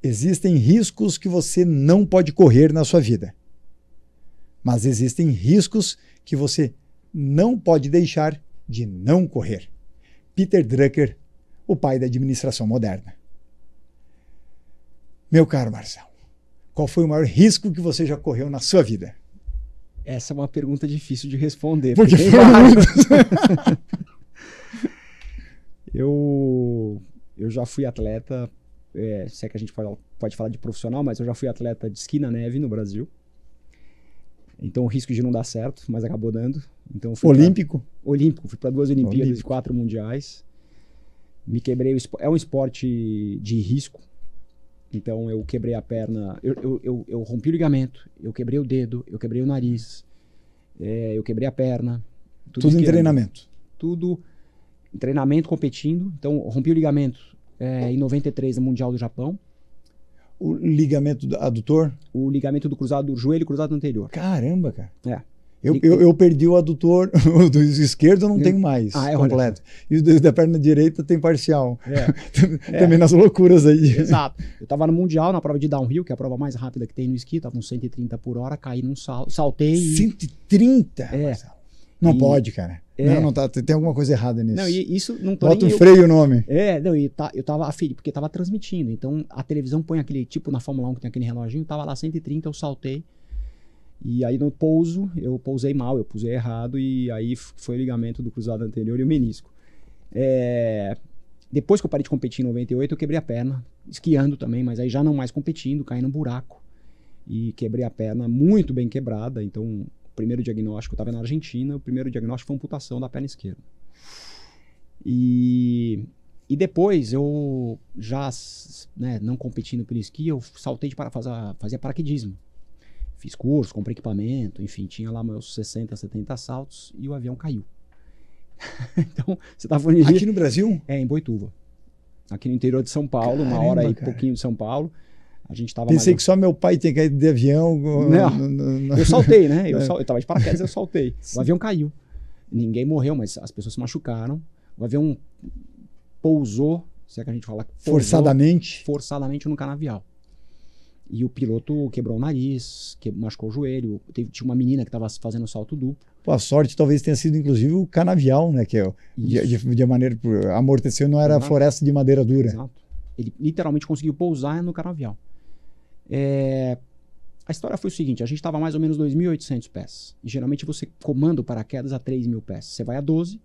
Existem riscos que você não pode correr na sua vida. Mas existem riscos que você não pode deixar de não correr. Peter Drucker, o pai da administração moderna. Meu caro Marcelo, qual foi o maior risco que você já correu na sua vida? Essa é uma pergunta difícil de responder. Porque foram muitos. Eu já fui atleta, se é que a gente pode falar de profissional, mas eu já fui atleta de esqui na neve no Brasil. Então o risco de não dar certo, mas acabou dando. Então, Olímpico? Olímpico, fui para 2 Olimpíadas e 4 mundiais. Me quebrei, é um esporte de risco. Então eu quebrei a perna, eu rompi o ligamento, eu quebrei o dedo, eu quebrei o nariz, eu quebrei a perna. Tudo em treinamento? Tudo em treinamento, competindo. Então rompi o ligamento em 93 no Mundial do Japão. O ligamento adutor? O ligamento do cruzado, do joelho cruzado anterior. Caramba, cara. É. Eu perdi o adutor, o do esquerdo eu não tenho mais, completo. E o da perna direita tem parcial. Também nas loucuras aí. Exato. Eu tava no Mundial, na prova de downhill, que é a prova mais rápida que tem no esqui, tava com 130 por hora, caí num saltei e... 130? Não pode, cara. Não tá, tem alguma coisa errada nisso. Não, e isso não tô Bota um freio o nome. Eu tava afim, porque tava transmitindo. Então a televisão põe aquele, tipo na Fórmula 1 que tem aquele reloginho, tava lá 130, eu saltei. E aí no pouso, eu pousei mal, eu pusei errado e aí foi o ligamento do cruzado anterior e o menisco. Depois que eu parei de competir em 98, eu quebrei a perna, esquiando também, mas aí já não mais competindo, caí num buraco. E quebrei a perna muito bem quebrada, então o primeiro diagnóstico, eu estava na Argentina, o primeiro diagnóstico foi amputação da perna esquerda. E depois eu já, não competindo pelo esqui, eu saltei de fazia paraquedismo. Fiz curso, comprei equipamento, enfim, tinha lá meus 60, 70 saltos e o avião caiu. Então, você tá falando de... Aqui no Brasil? Em Boituva. Aqui no interior de São Paulo, uma hora e pouquinho de São Paulo. A gente tava Pensei que só meu pai tinha caído de avião. Não. Eu saltei, né? Eu tava de paraquedas, eu saltei. O avião caiu. Ninguém morreu, mas as pessoas se machucaram. O avião pousou, se é que a gente fala... Forçadamente no canavial. E o piloto quebrou o nariz, machucou o joelho. Tinha uma menina que estava fazendo salto duplo. Pô, a sorte talvez tenha sido inclusive o canavial, né? Que de maneira amorteceu, não era floresta de madeira dura. Exato. Ele literalmente conseguiu pousar no canavial. A história foi o seguinte: a gente estava mais ou menos 2.800 pés. E geralmente você comanda o paraquedas a 3.000 pés. Você vai a 12,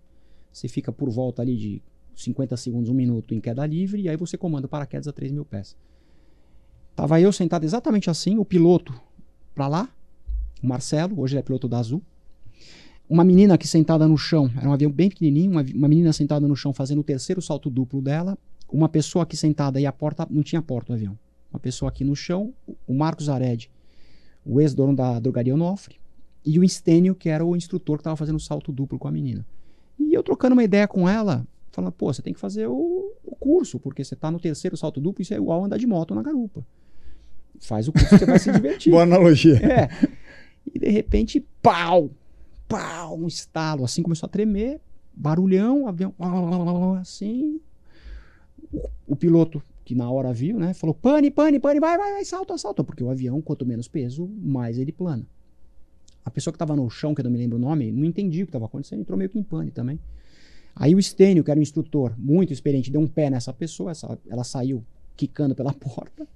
você fica por volta ali de 50 segundos, 1 minuto em queda livre, e aí você comanda o paraquedas a 3.000 pés. Tava eu sentado exatamente assim, o piloto pra lá, o Marcelo, hoje ele é piloto da Azul. Uma menina aqui sentada no chão, era um avião bem pequenininho, uma menina sentada no chão fazendo o 3º salto duplo dela. Uma pessoa aqui sentada e a porta, não tinha porta o avião. Uma pessoa aqui no chão, o Marcos Ared, o ex-dono da drogaria Onofre, e o Estênio, que era o instrutor que estava fazendo o salto duplo com a menina. E eu trocando uma ideia com ela, falando, pô, você tem que fazer o curso, porque você tá no 3º salto duplo, isso é igual andar de moto na garupa. Faz o curso que você vai se divertir. Boa analogia. E de repente, pau, um estalo, assim começou a tremer, barulhão, avião, assim. O piloto, que na hora viu, né, falou, pane, vai, salta, porque o avião, quanto menos peso, mais ele plana. A pessoa que estava no chão, que eu não me lembro o nome, não entendia o que estava acontecendo, entrou meio que em pane também. Aí o Estênio, que era um instrutor muito experiente, deu um pé nessa pessoa, ela saiu quicando pela porta.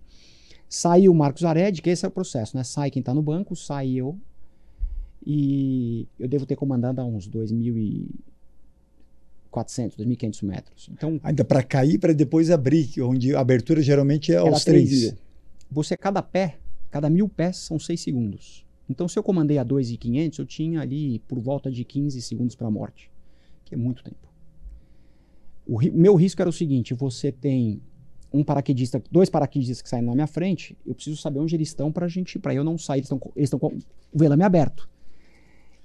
Saiu o Marcos Ared, que esse é o processo, né? Sai quem tá no banco, sai eu. E eu devo ter comandado a uns 2.400, 2.500 metros. Então, ainda para cair, para depois abrir, onde a abertura geralmente é aos 3. Você, cada 1.000 pés são 6 segundos. Então, se eu comandei a 2.500, eu tinha ali por volta de 15 segundos para a morte, que é muito tempo. O meu risco era o seguinte: você tem dois paraquedistas que saem na minha frente, eu preciso saber onde eles estão para eu não sair, eles estão com o velame aberto.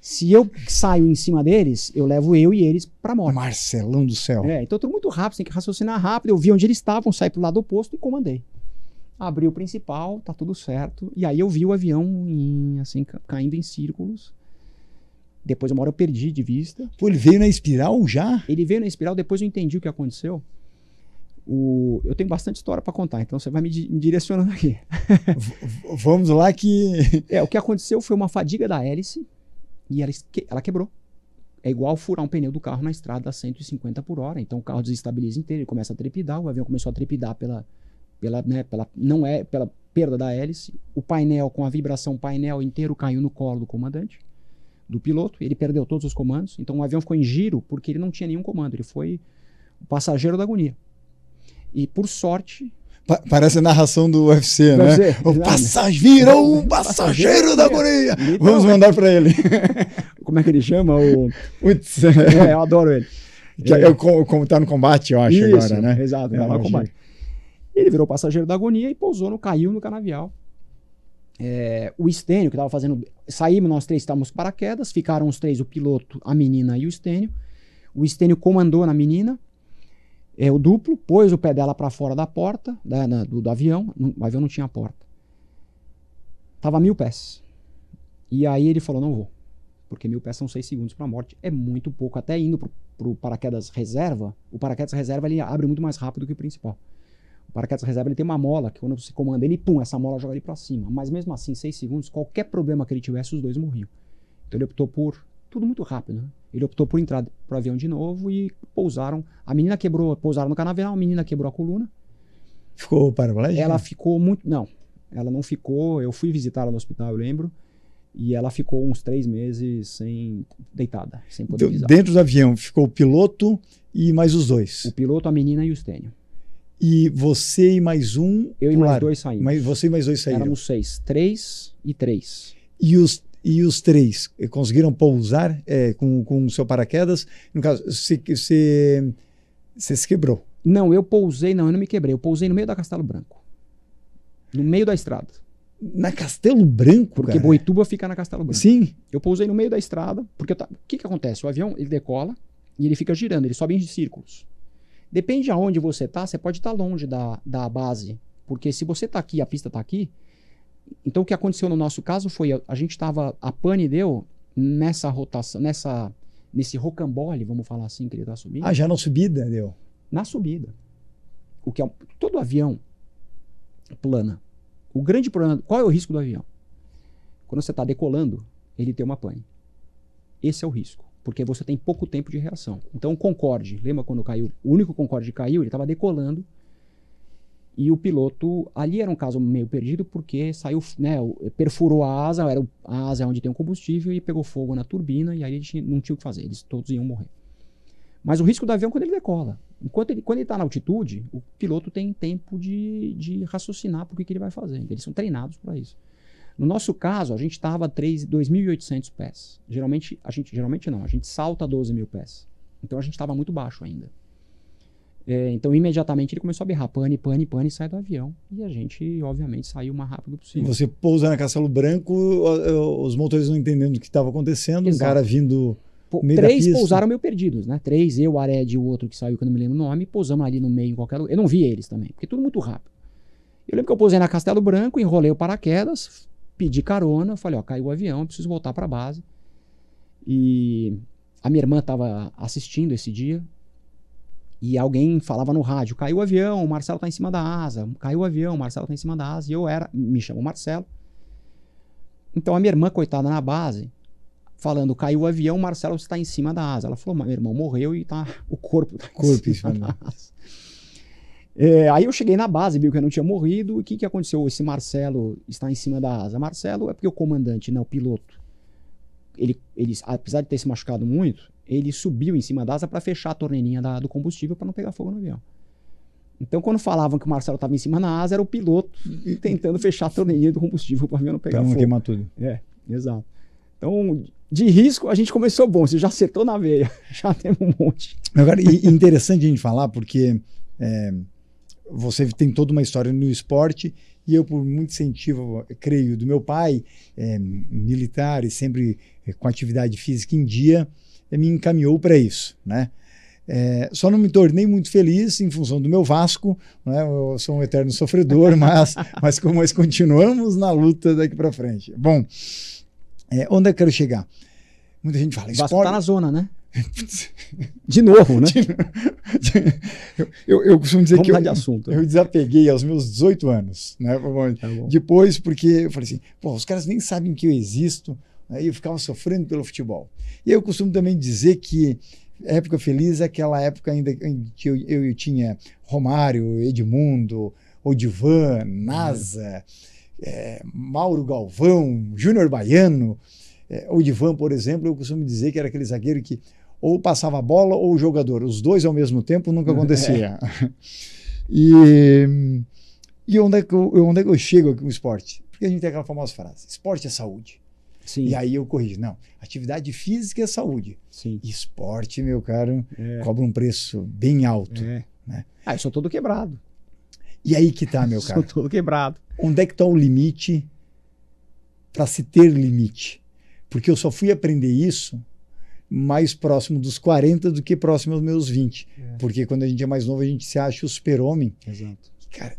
Se eu saio em cima deles, eu levo eu e eles pra morte. Marcelão do céu. Então tudo muito rápido, você tem que raciocinar rápido. Eu vi onde eles estavam, saí pro lado oposto e comandei. Abri o principal, tá tudo certo. E aí eu vi o avião assim, caindo em círculos. Depois uma hora eu perdi de vista. Pô, ele veio na espiral já? Ele veio na espiral, depois eu entendi o que aconteceu. Eu tenho bastante história para contar, então você vai me direcionando aqui. Vamos lá que... O que aconteceu foi uma fadiga da hélice e ela quebrou. É igual furar um pneu do carro na estrada a 150 por hora. Então o carro desestabiliza inteiro, ele começa a trepidar, o avião começou a trepidar pela perda da hélice. O painel, com a vibração, o painel inteiro caiu no colo do comandante, do piloto. Ele perdeu todos os comandos. Então o avião ficou em giro porque ele não tinha nenhum comando. Ele foi o passageiro da agonia. E por sorte... Parece a narração do UFC, né? Virou o passageiro da agonia. Vamos mandar para ele. Como é que ele chama? Eu adoro ele. Como tá no combate, eu acho. Isso, agora, né? Exato, tá no combate. Ele virou passageiro da agonia e caiu no canavial. O Estênio, que estava fazendo... Saímos, nós três estávamos com paraquedas, ficaram os três, o piloto, a menina e o Estênio. O Estênio comandou na menina, o duplo, pôs o pé dela para fora da porta do avião. O avião não tinha porta. Tava a 1000 pés. E aí ele falou, não vou. Porque 1000 pés são 6 segundos para a morte. É muito pouco. Até indo pro paraquedas reserva, o paraquedas reserva ele abre muito mais rápido que o principal. O paraquedas reserva ele tem uma mola, que quando você comanda ele, pum, essa mola joga ele para cima. Mas mesmo assim, 6 segundos, qualquer problema que ele tivesse, os dois morriam. Então ele optou por... Tudo muito rápido, né? Ele optou por entrar pro avião de novo e pousaram. A menina pousaram no canavial, a menina quebrou a coluna. Ficou paraplégica? Ela ficou muito... Não, ela não ficou... Eu fui visitá-la no hospital, eu lembro. E ela ficou uns 3 meses deitada, sem poder pisar. Dentro do avião ficou o piloto e mais os dois? O piloto, a menina e o Estênio. E você e mais um? Eu e mais 2 saímos. Você e mais 2 saíram? Éramos 6. 3 e 3. E os 3 conseguiram pousar com o seu paraquedas? No caso, você se quebrou? Não, eu não me quebrei. Eu pousei no meio da Castelo Branco. No meio da estrada. Na Castelo Branco, Porque cara? Boituva fica na Castelo Branco. Sim. Eu pousei no meio da estrada, porque o que acontece? O avião, ele decola e ele fica girando, ele sobe em círculos. Depende de aonde você tá, você pode estar longe da base. Porque se você tá aqui, a pista tá aqui. Então o que aconteceu no nosso caso foi, a gente tava, a pane deu nessa rotação, nesse rocambole, vamos falar assim, que ele tá subindo. Ah, já na subida deu? Na subida. Todo avião plana. O grande problema, qual é o risco do avião? Quando você está decolando, ele tem uma pane. Esse é o risco, porque você tem pouco tempo de reação. Então o Concorde, lembra quando caiu? O único Concorde que caiu, ele estava decolando e o piloto, ali era um caso meio perdido porque saiu, né, perfurou a asa, a asa é onde tem o combustível e pegou fogo na turbina e aí a gente não tinha o que fazer, eles todos iam morrer. Mas o risco do avião é quando ele decola. Quando ele está na altitude, o piloto tem tempo de raciocinar por que ele vai fazer. Eles são treinados para isso. No nosso caso, a gente estava a 2.800 pés. Geralmente não, a gente salta a 12.000 pés. Então a gente estava muito baixo ainda. Então imediatamente ele começou a berrar pane, e sai do avião. E a gente, obviamente, saiu o mais rápido possível. Você pousa na Castelo Branco, os motores não entendendo o que estava acontecendo, Exato. O cara vindo... 3 pousaram meio perdidos, né? 3, eu, o Ared e o outro que saiu, que eu não me lembro o nome, pousamos ali no meio, em qualquer lugar. Eu não vi eles também, porque tudo muito rápido. Eu lembro que eu pousei na Castelo Branco, enrolei o paraquedas, pedi carona, falei, caiu o avião, eu preciso voltar para a base. E a minha irmã estava assistindo esse dia, e alguém falava no rádio, caiu o avião, o Marcelo está em cima da asa, caiu o avião, o Marcelo está em cima da asa, e me chamou Marcelo. Então a minha irmã, coitada na base, falando, caiu o avião, o Marcelo está em cima da asa. Ela falou, meu irmão morreu e o corpo está em cima da asa. Aí eu cheguei na base, viu que eu não tinha morrido. E o que aconteceu? Esse Marcelo está em cima da asa. Marcelo é porque o comandante, né, o piloto, ele, apesar de ter se machucado muito, ele subiu em cima da asa para fechar a torneirinha do combustível para não pegar fogo no avião. Então, quando falavam que o Marcelo estava em cima da asa, era o piloto tentando fechar a torneirinha do combustível para o avião não pegar fogo. Para não queimar tudo. Exato. Então, de risco, a gente começou bom. Você já acertou na veia. Já temos um monte. Agora, interessante a gente falar, porque você tem toda uma história no esporte e eu, por muito incentivo, creio, do meu pai, militar e sempre com atividade física em dia, me encaminhou para isso, né? Só não me tornei muito feliz em função do meu Vasco, né? Eu sou um eterno sofredor, mas continuamos na luta daqui para frente. Bom, onde eu quero chegar? Muita gente fala, Vasco está na zona, né? De novo, né? Eu costumo dizer que Vamos mudar de assunto. eu desapeguei aos meus 18 anos. Né? Tá bom. Depois, porque eu falei assim, pô, os caras nem sabem que eu existo. Aí eu ficava sofrendo pelo futebol. E eu costumo também dizer que época feliz é aquela época ainda em que eu tinha Romário, Edmundo, Odivan, Nasa, Mauro Galvão, Júnior Baiano. Odivan, por exemplo, eu costumo dizer que era aquele zagueiro que ou passava a bola ou o jogador. Os dois ao mesmo tempo nunca acontecia. E onde é que eu chego aqui com o esporte? Porque a gente tem aquela famosa frase, esporte é saúde. Sim. E aí eu corrijo, não, atividade física é saúde. Sim. Esporte, meu caro, cobra um preço bem alto. Né? Eu sou todo quebrado. E aí que tá, meu caro. Sou todo quebrado. Onde é que tá o limite para se ter limite? Porque eu só fui aprender isso mais próximo dos 40 do que próximo aos meus 20. Porque quando a gente é mais novo, a gente se acha o super-homem. Exato. Cara,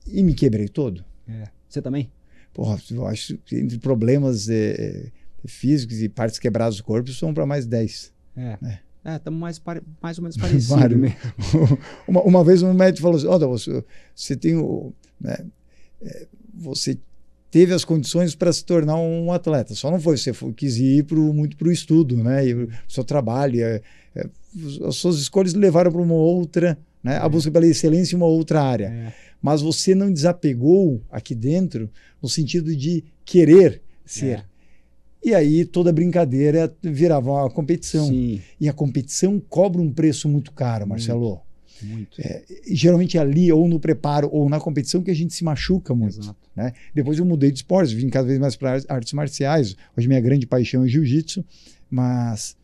e me quebrei todo. Você também? Porra, eu acho que entre problemas físicos e partes quebradas do corpo, são para mais 10. Estamos mais ou menos parecidos mesmo. Uma vez um médico falou assim, olha, você tem você teve as condições para se tornar um atleta, só não foi, você quis ir muito para o estudo, né? E o seu trabalho, as suas escolhas levaram para uma outra, né? A busca pela excelência em uma outra área. Mas você não desapegou aqui dentro no sentido de querer ser. E aí toda brincadeira virava uma competição. Sim. E a competição cobra um preço muito caro, Marcelo. Muito. E geralmente é ali, ou no preparo, ou na competição, que a gente se machuca muito. Exato. Né? Depois eu mudei de esporte, vim cada vez mais para artes marciais. Hoje minha grande paixão é jiu-jitsu, mas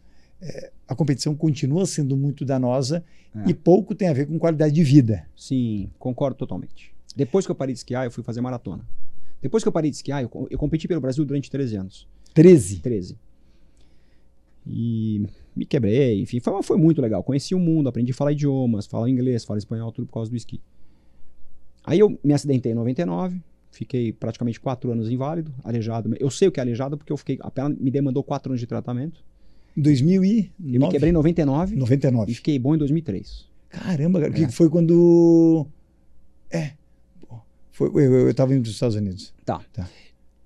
a competição continua sendo muito danosa e pouco tem a ver com qualidade de vida. Sim, concordo totalmente. Depois que eu parei de esquiar, eu fui fazer maratona. Depois que eu parei de esquiar, eu competi pelo Brasil durante 13 anos. 13. E me quebrei, enfim, foi muito legal. Conheci o mundo, aprendi a falar idiomas, falar inglês, falar espanhol, tudo por causa do esqui. Aí eu me acidentei em 99, fiquei praticamente 4 anos inválido, aleijado. Eu sei o que é aleijado porque a perna me demandou 4 anos de tratamento. Em 2009? Eu me quebrei em 99. 99. E fiquei bom em 2003. Caramba, cara, que foi quando... eu estava indo para os Estados Unidos. Tá.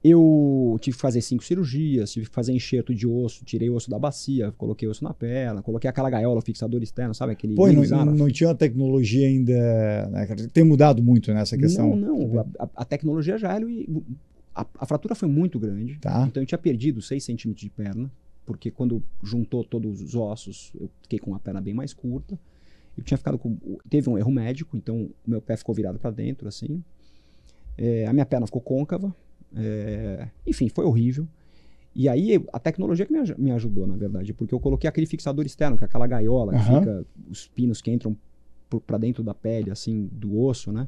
Eu tive que fazer 5 cirurgias, tive que fazer enxerto de osso, tirei o osso da bacia, coloquei osso na perna, coloquei aquela gaiola, fixador externo, sabe? Aquele não tinha uma tecnologia ainda, né? Tem mudado muito nessa questão. Não. A tecnologia já era... A fratura foi muito grande, então eu tinha perdido 6 centímetros de perna, porque quando juntou todos os ossos, eu fiquei com a perna bem mais curta. Eu tinha ficado teve um erro médico, então o meu pé ficou virado para dentro, assim. A minha perna ficou côncava. Enfim, foi horrível. E aí a tecnologia que me ajudou, na verdade, porque eu coloquei aquele fixador externo, que é aquela gaiola que fica os pinos que entram para dentro da pele, assim, do osso, né?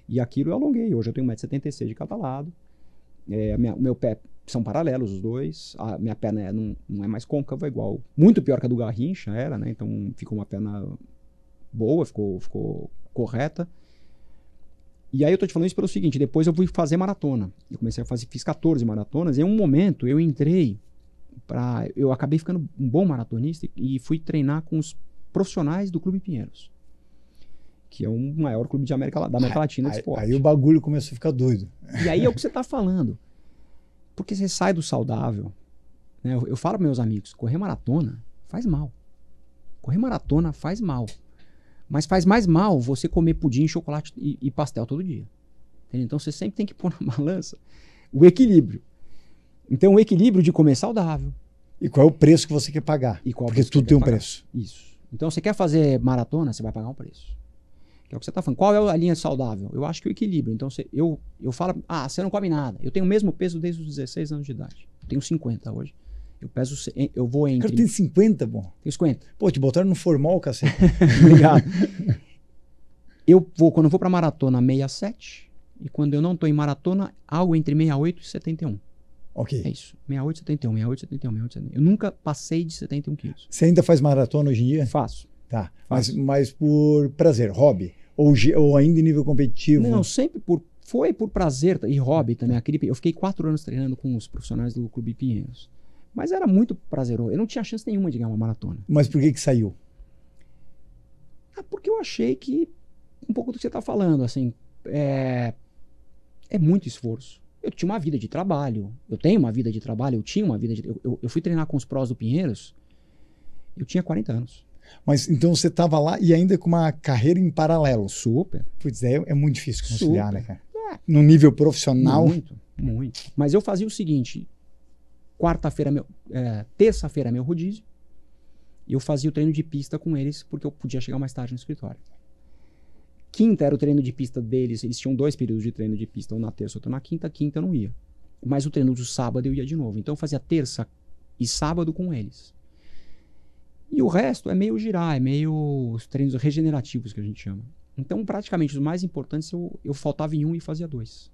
E aquilo eu alonguei. Hoje eu tenho 1,76 m de cada lado. Meu pé são paralelos os dois. A minha perna não é mais côncava, igual. Muito pior que a do Garrincha era, né? Então ficou uma perna boa, ficou correta. E aí eu tô te falando isso pelo seguinte, depois eu fui fazer maratona. Eu comecei fiz 14 maratonas, e em um momento eu entrei eu acabei ficando um bom maratonista e fui treinar com os profissionais do Clube Pinheiros, que é o maior clube da América Latina de esporte. Aí o bagulho começou a ficar doido. E aí é o que você tá falando. Porque você sai do saudável, né? Eu falo para meus amigos, correr maratona faz mal. Correr maratona faz mal. Mas faz mais mal você comer pudim, chocolate e pastel todo dia. Entendeu? Então você sempre tem que pôr na balança o equilíbrio. Então o equilíbrio de comer saudável. E qual é o preço que você quer pagar? Porque tudo tem um preço. Isso. Então você quer fazer maratona, você vai pagar um preço. Que é o que você está falando. Qual é a linha saudável? Eu acho que o equilíbrio. Então eu falo, você não come nada. Eu tenho o mesmo peso desde os 16 anos de idade. Eu tenho 50 hoje. Eu vou entre... Cara, tem 50, bom. Tenho 50. Pô, te botaram no formal, cacete. Obrigado. Quando eu vou pra maratona, 67. E quando eu não tô em maratona, algo entre 68 e 71. Ok. É isso. 68, 71, 68, 71, 68, 71. Eu nunca passei de 71 quilos. Você ainda faz maratona hoje em dia? Faço. Tá. Mas por prazer, hobby? Ou ainda em nível competitivo? Não, sempre foi por prazer e hobby também. Eu fiquei 4 anos treinando com os profissionais do Clube Pinheiros. Mas era muito prazeroso. Eu não tinha chance nenhuma de ganhar uma maratona. Mas por que saiu? Porque eu achei que, um pouco do que você está falando, assim, é muito esforço. Eu tinha uma vida de trabalho, eu tenho uma vida de trabalho, eu tinha uma vida de... Eu fui treinar com os prós do Pinheiros, eu tinha 40 anos. Mas então você estava lá e ainda com uma carreira em paralelo. Super. Pois é muito difícil conciliar, Super. né, cara? No nível profissional. Muito, muito. Mas eu fazia o seguinte, terça-feira meu rodízio, e eu fazia o treino de pista com eles, porque eu podia chegar mais tarde no escritório. Quinta era o treino de pista deles, eles tinham 2 períodos de treino de pista, um na terça, outro na quinta. Quinta eu não ia. Mas o treino do sábado eu ia de novo. Então eu fazia terça e sábado com eles. E o resto é meio girar, é meio os treinos regenerativos que a gente chama. Então praticamente os mais importantes eu faltava em um e fazia 2.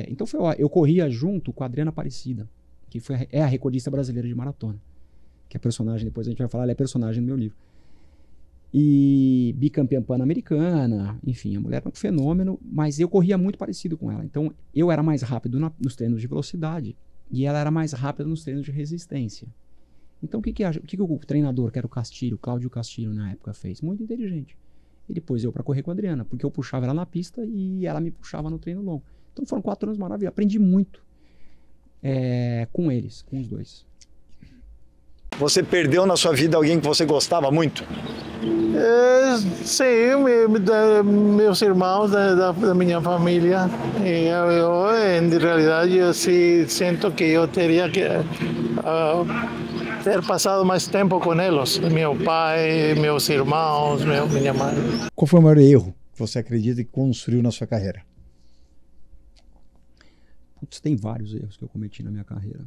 Então eu corria junto com a Adriana Aparecida, que é a recordista brasileira de maratona. Que é personagem, depois a gente vai falar, ela é personagem no meu livro. E bicampeã pan-americana, enfim, a mulher era um fenômeno, mas eu corria muito parecido com ela. Então eu era mais rápido nos treinos de velocidade e ela era mais rápida nos treinos de resistência. Então o que o treinador, que era o Cláudio Castilho na época, fez? Muito inteligente. Ele pôs eu para correr com a Adriana, porque eu puxava ela na pista e ela me puxava no treino longo. Então foram 4 anos maravilhosos, aprendi muito com eles, com os dois. Você perdeu na sua vida alguém que você gostava muito? Sim, meus irmãos da minha família. Em realidade, eu sim sinto que eu teria que ter passado mais tempo com eles. Meu pai, meus irmãos, minha mãe. Qual foi o maior erro que você acredita que construiu na sua carreira? Putz, tem vários erros que eu cometi na minha carreira.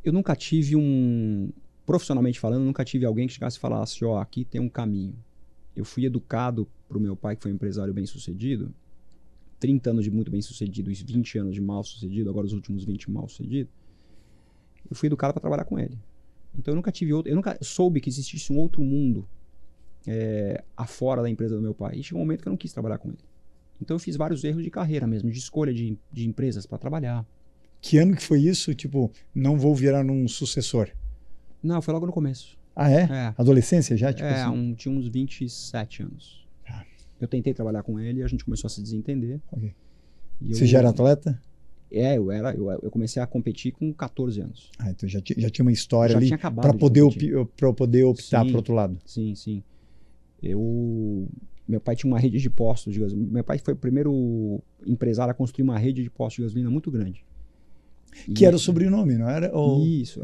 Eu nunca tive profissionalmente falando, nunca tive alguém que chegasse e falasse, aqui tem um caminho. Eu fui educado pro meu pai, que foi um empresário bem-sucedido, 30 anos de muito bem-sucedido, 20 anos de mal-sucedido, agora os últimos 20 mal-sucedido. Eu fui educado para trabalhar com ele. Então eu nunca soube que existisse um outro mundo afora da empresa do meu pai. E chegou um momento que eu não quis trabalhar com ele. Então eu fiz vários erros de carreira mesmo, de escolha de empresas para trabalhar. Que ano que foi isso? Tipo, não vou virar um sucessor. Não, foi logo no começo. Ah, é? Adolescência já? Tipo assim? Tinha uns 27 anos. Ah. Eu tentei trabalhar com ele e a gente começou a se desentender. Okay. Você já era atleta? Eu comecei a competir com 14 anos. Ah, então já tinha uma história já ali para poder optar para outro lado. Sim, sim. Meu pai tinha uma rede de postos de gasolina. Meu pai foi o primeiro empresário a construir uma rede de postos de gasolina muito grande. Que era o sobrenome, não era? Isso.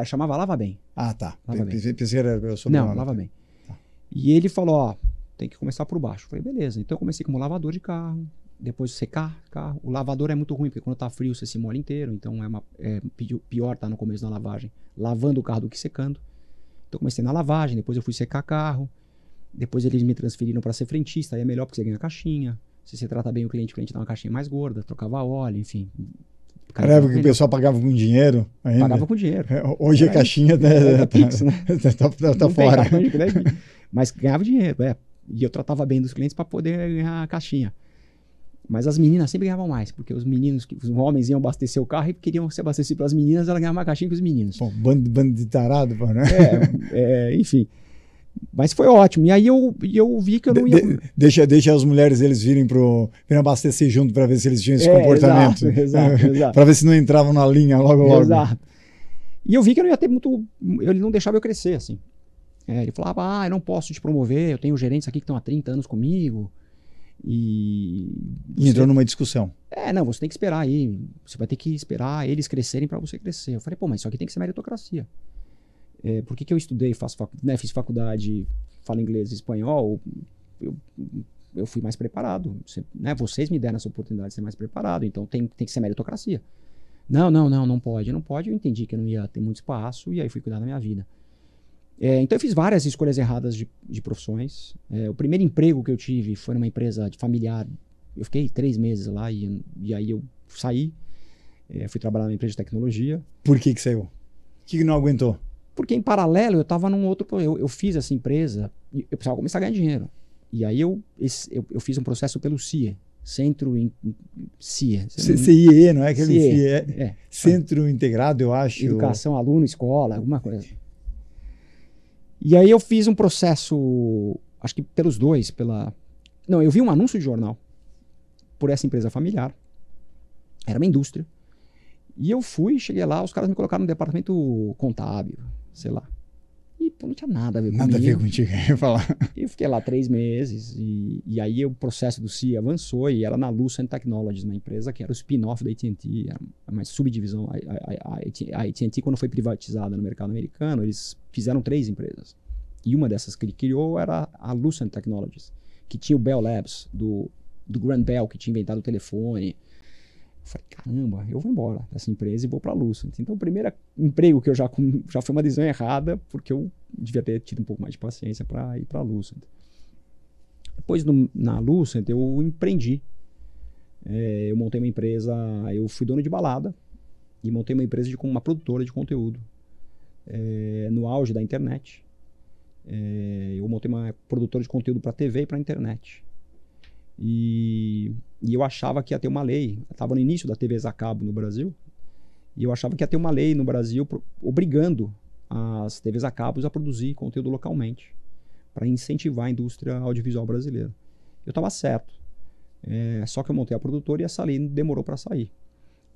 Chamava Lava Bem. Ah, tá. Pensei que era o sobrenome. Não, Lava Bem. Tá. E ele falou, tem que começar por baixo. Eu falei, beleza. Então eu comecei como lavador de carro, depois secar carro. O lavador é muito ruim, porque quando tá frio você se molha inteiro, então pior tá no começo da lavagem, lavando o carro do que secando. Então eu comecei na lavagem, depois eu fui secar carro, depois eles me transferiram para ser frentista, aí é melhor porque você ganha caixinha. Se você trata bem o cliente dá uma caixinha mais gorda, trocava óleo, enfim... Era época que o pessoal pagava com dinheiro ainda. Pagava com dinheiro. Hoje a caixinha Pix, né? tá fora. Mas ganhava dinheiro, E eu tratava bem dos clientes para poder ganhar a caixinha. Mas as meninas sempre ganhavam mais, porque os homens iam abastecer o carro e queriam se abastecer para as meninas, ela ganhava uma caixinha que os meninos. Bom, bando de tarado, né? Enfim. Mas foi ótimo. E aí eu vi que eu não ia... Deixa as mulheres eles virem abastecer junto para ver se eles tinham esse comportamento. Exato. Para ver se não entravam na linha logo. Exato. E eu vi que eu não ia ter muito... Ele não deixava eu crescer, assim. Ele falava, eu não posso te promover, eu tenho gerentes aqui que estão há 30 anos comigo. E entrou numa discussão. Não, você tem que esperar aí. Você vai ter que esperar eles crescerem para você crescer. Eu falei, mas isso aqui tem que ser meritocracia. Por que eu estudei, fiz faculdade, falo inglês e espanhol, eu fui mais preparado. Vocês me deram essa oportunidade de ser mais preparado, então tem que ser meritocracia. Não pode. Eu entendi que eu não ia ter muito espaço e aí fui cuidar da minha vida. Então eu fiz várias escolhas erradas de profissões. O primeiro emprego que eu tive foi numa empresa de familiar. Eu fiquei 3 meses lá e aí eu saí. Fui trabalhar numa empresa de tecnologia. Por que saiu? O que não aguentou? Porque em paralelo eu estava num outro... Eu fiz essa empresa e eu precisava começar a ganhar dinheiro. E aí eu fiz um processo pelo CIE, CIE. CIE, não é aquele CIE, CIE? Centro Integrado, eu acho. Educação, aluno, escola, alguma coisa. E aí eu fiz um processo, acho que pelos dois, Não, eu vi um anúncio de jornal por essa empresa familiar. Era uma indústria. E eu cheguei lá, os caras me colocaram no departamento contábil, sei lá. E pô, não tinha nada a ver comigo. Nada a ver contigo, eu ia falar. Eu fiquei lá 3 meses e aí o processo do CIE avançou e era na Lucent Technologies, uma empresa que era o spin-off da AT&T, era uma subdivisão. A AT&T, quando foi privatizada no mercado americano, eles fizeram 3 empresas. E uma dessas que ele criou era a Lucent Technologies, que tinha o Bell Labs, do Graham Bell, que tinha inventado o telefone. Eu falei, caramba, eu vou embora dessa empresa e vou para a Lucent. Então, o primeiro emprego que eu já foi uma decisão errada, porque eu devia ter tido um pouco mais de paciência para ir para a Lucent. Depois, na Lucent, eu empreendi. Eu montei uma empresa, eu fui dono de balada e montei uma empresa como uma produtora de conteúdo. No auge da internet. Eu montei uma produtora de conteúdo para TV e para internet. E eu achava que ia ter uma lei, estava no início da TVs a cabo no Brasil, e eu achava que ia ter uma lei no Brasil obrigando as TVs a cabo a produzir conteúdo localmente, para incentivar a indústria audiovisual brasileira. Eu estava certo, só que eu montei a produtora e essa lei demorou para sair.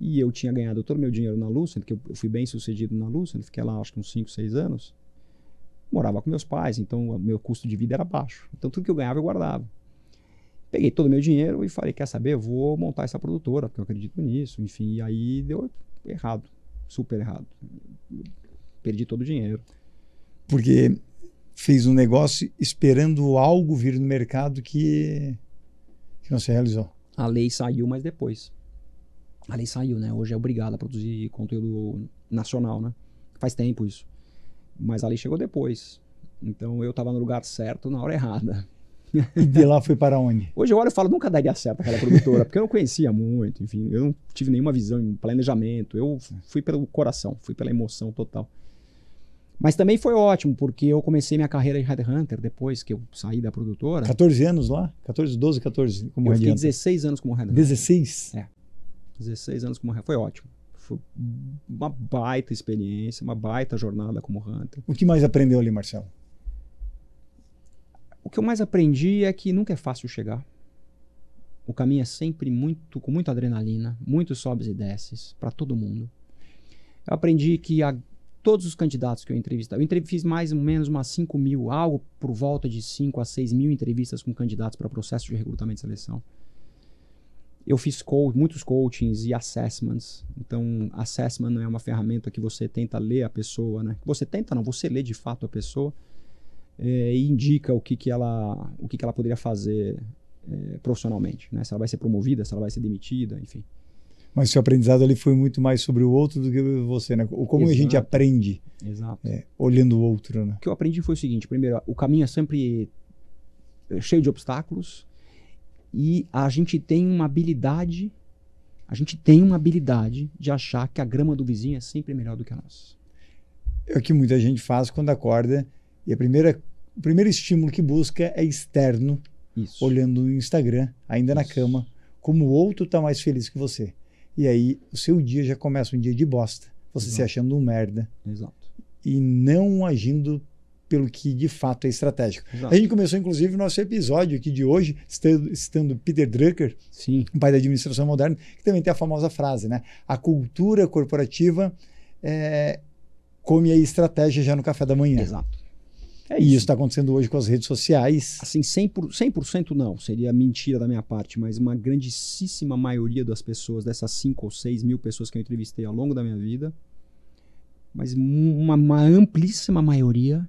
E eu tinha ganhado todo o meu dinheiro na Lucent, que eu fui bem sucedido na Lucent, fiquei lá acho que uns 5, 6 anos, morava com meus pais, então o meu custo de vida era baixo, então tudo que eu ganhava eu guardava. Peguei todo o meu dinheiro e falei, quer saber, eu vou montar essa produtora, porque eu acredito nisso, enfim, e aí deu errado, super errado. Perdi todo o dinheiro. Porque fez um negócio esperando algo vir no mercado que não se realizou. A lei saiu, mas depois. A lei saiu, né? Hoje é obrigado a produzir conteúdo nacional, né? Faz tempo isso. Mas a lei chegou depois. Então eu estava no lugar certo na hora errada. E de lá foi para onde? Hoje eu olho e falo, nunca daria certo aquela produtora, porque eu não conhecia muito, enfim, eu não tive nenhuma visão, planejamento, eu fui pelo coração, fui pela emoção total. Mas também foi ótimo, porque eu comecei minha carreira de headhunter depois que eu saí da produtora. 14 anos lá? 14, 12, 14 como headhunter? Eu fiquei 16 anos como headhunter. 16? 16 anos como headhunter, foi ótimo. Foi uma baita experiência, uma baita jornada como hunter. O que mais aprendeu ali, Marcelo? O que eu mais aprendi é que nunca é fácil chegar. O caminho é sempre com muita adrenalina, muitos sobes e desces, para todo mundo. Eu aprendi que todos os candidatos que eu entrevistava, fiz mais ou menos umas 5 mil, algo por volta de 5 a 6 mil entrevistas com candidatos para processo de recrutamento e seleção. Eu fiz muitos coachings e assessments. Então, assessment é uma ferramenta que você tenta ler a pessoa, né? Você lê de fato a pessoa. E indica o que ela poderia fazer profissionalmente, né? Se ela vai ser promovida, se ela vai ser demitida, enfim. Mas seu aprendizado ali foi muito mais sobre o outro do que você, né? Como Exato. A gente aprende olhando o outro, né? O que eu aprendi foi o seguinte, primeiro, o caminho é sempre cheio de obstáculos e a gente tem uma habilidade de achar que a grama do vizinho é sempre melhor do que a nossa. É o que muita gente faz quando acorda. E o primeiro estímulo que busca é externo, Isso. olhando no Instagram, ainda Isso. na cama, como o outro está mais feliz que você. E aí o seu dia já começa um dia de bosta, você Exato. Se achando um merda. Exato. E não agindo pelo que de fato é estratégico. Exato. A gente começou inclusive o nosso episódio aqui de hoje, citando Peter Drucker, Sim. um pai da administração moderna, que também tem a famosa frase, né? A cultura corporativa come a estratégia já no café da manhã. Exato. E isso está acontecendo hoje com as redes sociais. Assim, 100% não, seria mentira da minha parte, mas uma grandíssima maioria das pessoas, dessas 5 ou 6 mil pessoas que eu entrevistei ao longo da minha vida, mas uma amplíssima maioria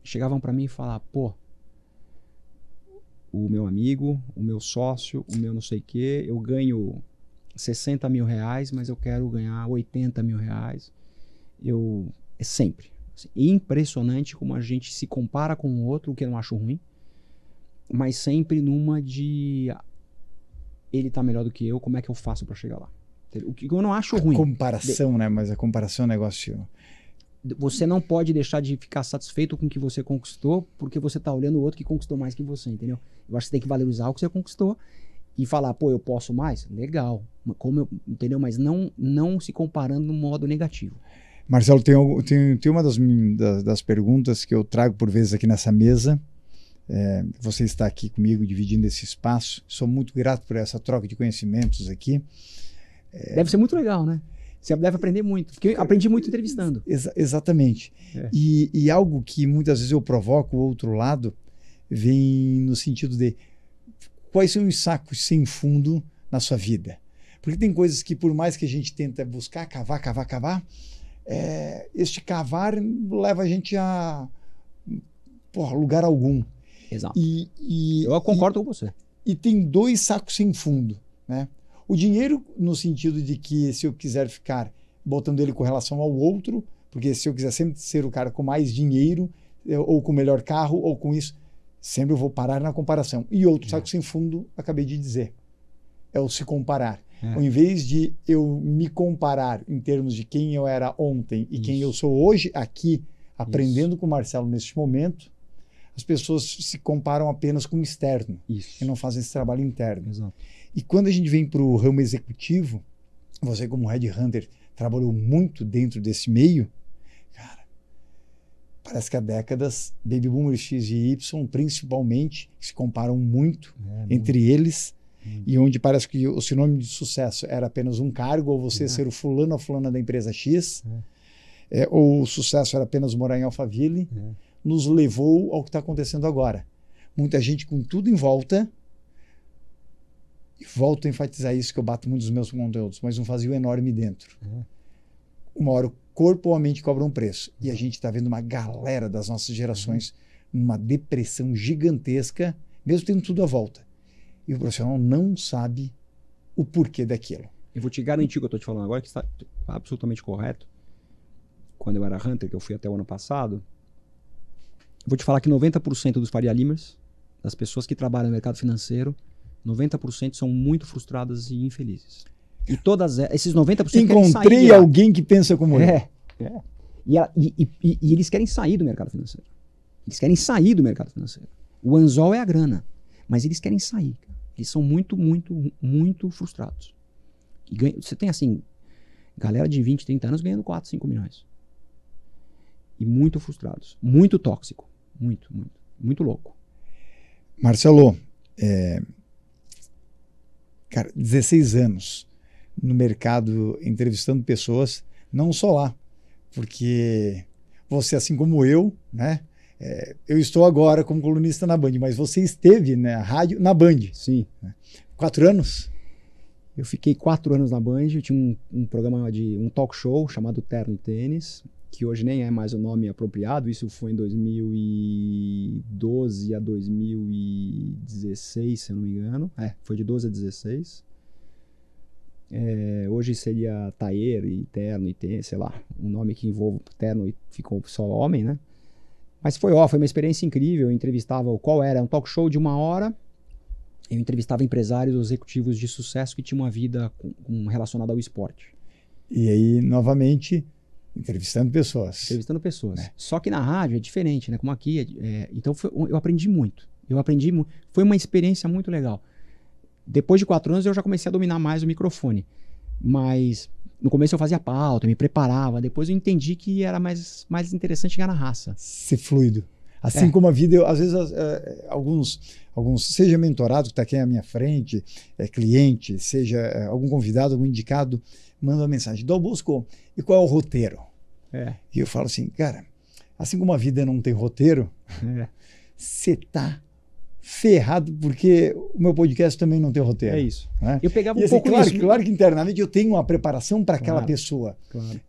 chegavam para mim e falavam, pô, o meu amigo, o meu sócio, o meu não sei o quê, eu ganho 60 mil reais, mas eu quero ganhar 80 mil reais. Sempre. Assim, impressionante como a gente se compara com o outro, o que eu não acho ruim, mas sempre numa de ele tá melhor do que eu, como é que eu faço para chegar lá? O que eu não acho ruim. Comparação, né? Mas a comparação é um negócio. Você não pode deixar de ficar satisfeito com o que você conquistou, porque você tá olhando o outro que conquistou mais que você, entendeu? Eu acho que você tem que valorizar o que você conquistou e falar, pô, eu posso mais, legal. Entendeu? Mas não se comparando no modo negativo. Marcelo, tem uma das perguntas que eu trago por vezes aqui nessa mesa. Você está aqui comigo dividindo esse espaço. Sou muito grato por essa troca de conhecimentos aqui. Deve ser muito legal, né? Você deve aprender muito, porque eu aprendi muito entrevistando. Exatamente. E algo que muitas vezes eu provoco o outro lado vem no sentido de quais são os sacos sem fundo na sua vida. Porque tem coisas que, por mais que a gente tenta buscar, cavar, este cavar leva a gente a lugar algum. Exato. Eu concordo com você. E tem 2 sacos sem fundo, né? O dinheiro, no sentido de que se eu quiser ficar botando ele com relação ao outro, porque se eu quiser sempre ser o cara com mais dinheiro, ou com o melhor carro, ou com isso, sempre eu vou parar na comparação. E outro saco sem fundo, acabei de dizer, é o se comparar. Ao invés de eu me comparar em termos de quem eu era ontem e quem eu sou hoje, aqui, aprendendo com o Marcelo neste momento, as pessoas se comparam apenas com o externo e não fazem esse trabalho interno. Exato. E quando a gente vem para o ramo executivo, você como headhunter trabalhou muito dentro desse meio, cara, parece que há décadas, Baby Boomer X e Y, principalmente, se comparam muito entre eles, e onde parece que o sinônimo de sucesso era apenas um cargo, ou você ser o fulano ou fulana da empresa X, ou o sucesso era apenas morar em Alphaville, nos levou ao que está acontecendo agora. Muita gente com tudo em volta, e volto a enfatizar isso, que eu bato muito nos meus conteúdos, mas um vazio enorme dentro. Uma hora o corpo ou a mente cobram um preço. E a gente está vendo uma galera das nossas gerações numa depressão gigantesca, mesmo tendo tudo à volta. E o profissional não sabe o porquê daquilo. Eu vou te garantir o que eu estou te falando agora, que está absolutamente correto. Quando eu era hunter, que eu fui até o ano passado, eu vou te falar que 90% dos Faria Limers, das pessoas que trabalham no mercado financeiro, 90% são muito frustradas e infelizes. E todas esses 90% encontrei alguém que pensa como eu. E eles querem sair do mercado financeiro. Eles querem sair do mercado financeiro. O anzol é a grana, mas eles querem sair. Eles são muito, muito, muito frustrados. Você tem assim, galera de 20, 30 anos ganhando 4, 5 milhões. E muito frustrados. Muito tóxico. Muito, muito. Muito louco. Marcelo, cara, 16 anos no mercado entrevistando pessoas, não só lá, porque você, assim como eu, né? Eu estou agora como colunista na Band, mas você esteve na rádio, na Band. Sim. 4 anos? Eu fiquei 4 anos na Band, eu tinha um programa um talk show chamado Terno e Tênis, que hoje nem é mais o nome apropriado, isso foi em 2012 a 2016, se eu não me engano. Foi de 12 a 16. Hoje seria Taer e Terno e Tênis, sei lá, um nome que envolve terno e ficou só homem, né? Mas foi uma experiência incrível. Eu entrevistava um talk show de 1 hora. Eu entrevistava empresários, executivos de sucesso que tinham uma vida relacionada ao esporte. E aí, novamente, entrevistando pessoas. Só que na rádio é diferente, né? Como aqui. Então eu aprendi muito. Foi uma experiência muito legal. Depois de 4 anos eu já comecei a dominar mais o microfone. Mas no começo eu fazia pauta, eu me preparava. Depois eu entendi que era mais interessante chegar na raça. Ser fluido. Assim como a vida, às vezes alguns, seja mentorado que está aqui à minha frente, cliente, seja algum convidado, algum indicado, manda uma mensagem: Dom Bosco, e qual é o roteiro? E eu falo assim, cara, assim como a vida não tem roteiro, você tá ferrado, porque o meu podcast também não tem roteiro. É isso. Né? Eu pegava e, um pouco claro, isso. Claro que internamente eu tenho uma preparação para aquela pessoa. Claro.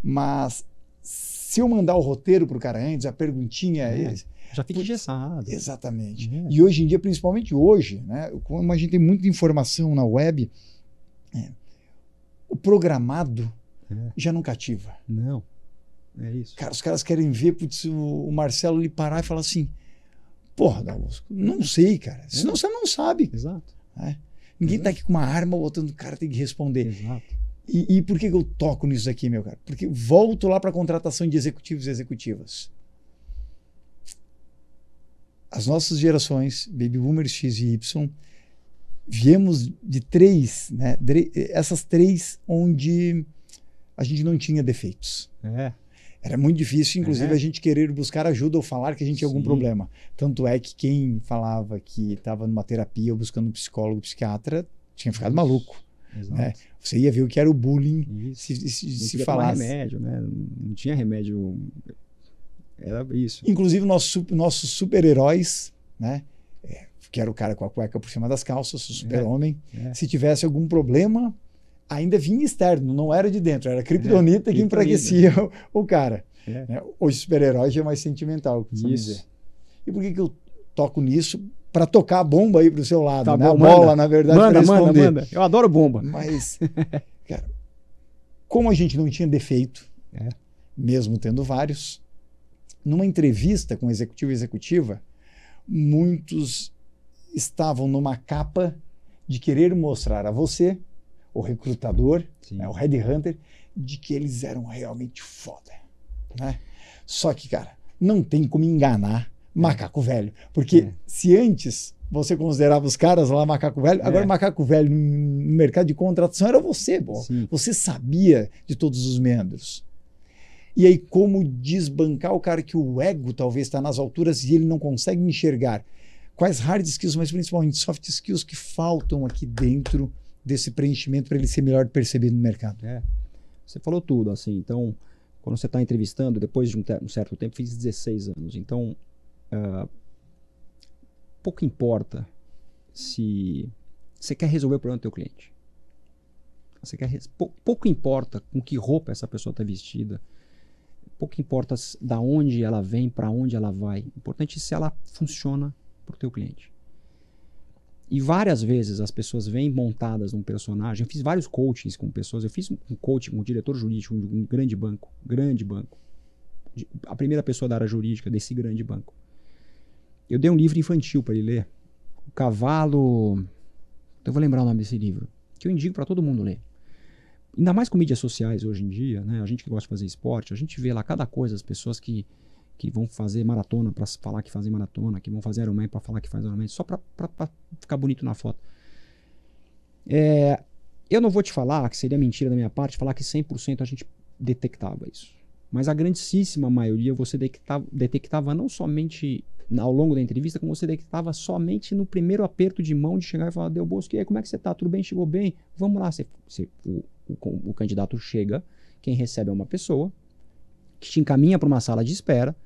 Mas se eu mandar o roteiro para o cara antes, a perguntinha... Já fica engessado. Exatamente. E hoje em dia, principalmente hoje, né, como a gente tem muita informação na web, o programado já não cativa. Não. É isso. Cara, os caras querem ver o Marcelo lhe parar e falar assim: porra, não sei, cara. Senão você não sabe. Exato. Ninguém tá aqui com uma arma botando o cara tem que responder. Exato. E por que eu toco nisso aqui, meu cara? Porque volto lá para a contratação de executivos e executivas. As nossas gerações, Baby Boomers X e Y, viemos de 3, né? Essas 3 onde a gente não tinha defeitos. Era muito difícil, inclusive, a gente querer buscar ajuda ou falar que a gente tinha algum problema. Tanto é que quem falava que estava numa terapia ou buscando um psicólogo, psiquiatra, tinha ficado maluco. Né? Você ia ver o que era o bullying se falasse. Remédio, né? Não tinha remédio. Era isso. Inclusive, nossos super-heróis, né? Que era o cara com a cueca por cima das calças, o super-homem. Se tivesse algum problema, ainda vinha externo, não era de dentro, era a criptonita que enfraquecia o cara. Né? Hoje, super-herói já é mais sentimental, dizer. E por que eu toco nisso? Para tocar a bomba aí pro seu lado, tá né? Bom, a bola, na verdade, manda. Eu adoro bomba. Mas, cara, como a gente não tinha defeito, mesmo tendo vários, numa entrevista com executivo e executiva, muitos estavam numa capa de querer mostrar a você, o recrutador, né, o headhunter, de que eles eram realmente foda. Né? Só que, cara, não tem como enganar macaco velho. Porque se antes você considerava os caras lá macaco velho, agora macaco velho no mercado de contratação era você, pô. Você sabia de todos os membros. E aí, como desbancar o cara que o ego talvez está nas alturas e ele não consegue enxergar quais hard skills, mas principalmente soft skills que faltam aqui dentro desse preenchimento para ele ser melhor percebido no mercado. Você falou tudo, assim. Então, quando você está entrevistando, depois de um certo tempo, fiz 16 anos. Então, pouco importa se você quer resolver o problema do teu cliente. Pouco importa com que roupa essa pessoa está vestida. Pouco importa da onde ela vem, para onde ela vai. O importante é se ela funciona para o teu cliente. E várias vezes as pessoas vêm montadas num personagem. Eu fiz vários coachings com pessoas. Eu fiz um coaching com um diretor jurídico de um grande banco. A primeira pessoa da área jurídica desse grande banco. Eu dei um livro infantil para ele ler. O Cavalo... Eu vou lembrar o nome desse livro. Que eu indico para todo mundo ler. Ainda mais com mídias sociais hoje em dia, né? A gente que gosta de fazer esporte, a gente vê lá cada coisa, as pessoas que vão fazer maratona para falar que fazem maratona, que vão fazer Ironman para falar que fazem Ironman, só para ficar bonito na foto. Eu não vou te falar, que seria mentira da minha parte, falar que 100% a gente detectava isso. Mas a grandíssima maioria você detectava não somente ao longo da entrevista, como você detectava somente no primeiro aperto de mão de chegar e falar: Del Bosco, e aí, como é que você tá? Tudo bem? Chegou bem? Vamos lá. O candidato chega, quem recebe é uma pessoa, que te encaminha para uma sala de espera,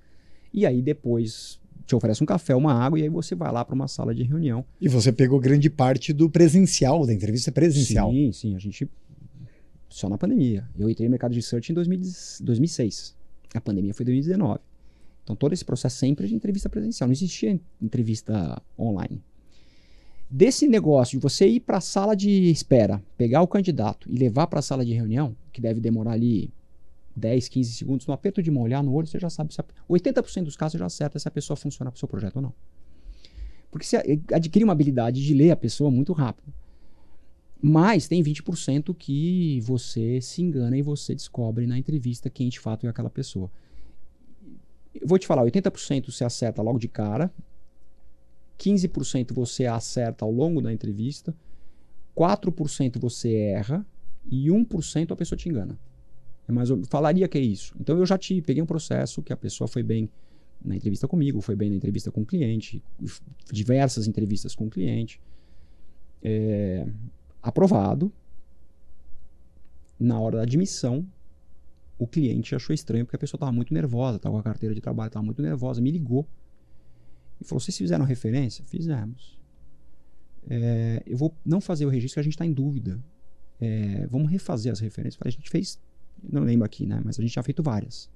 e aí depois te oferece um café, uma água, e aí você vai lá para uma sala de reunião. E você pegou grande parte do presencial, da entrevista presencial. Sim, a gente... Só na pandemia. Eu entrei no mercado de search em 2006. A pandemia foi em 2019. Então todo esse processo sempre de entrevista presencial. Não existia entrevista online. Desse negócio de você ir para a sala de espera, pegar o candidato e levar para a sala de reunião, que deve demorar ali 10, 15 segundos, no aperto de mão, olhar no olho, você já sabe. 80% dos casos você já acerta se a pessoa funciona para o seu projeto ou não. Porque você adquire uma habilidade de ler a pessoa muito rápido. Mas tem 20% que você se engana e você descobre na entrevista quem de fato é aquela pessoa. Eu vou te falar, 80% você acerta logo de cara, 15% você acerta ao longo da entrevista, 4% você erra e 1% a pessoa te engana. Falaria que é isso. Então eu já peguei um processo que a pessoa foi bem na entrevista comigo, foi bem na entrevista com o cliente, diversas entrevistas com o cliente. Aprovado. Na hora da admissão, o cliente achou estranho porque a pessoa estava muito nervosa, estava com a carteira de trabalho, estava muito nervosa, me ligou e falou: vocês fizeram referência? Fizemos. Eu vou não fazer o registro, a gente está em dúvida. Vamos refazer as referências. A gente fez, não lembro aqui, né? Mas a gente já feito várias.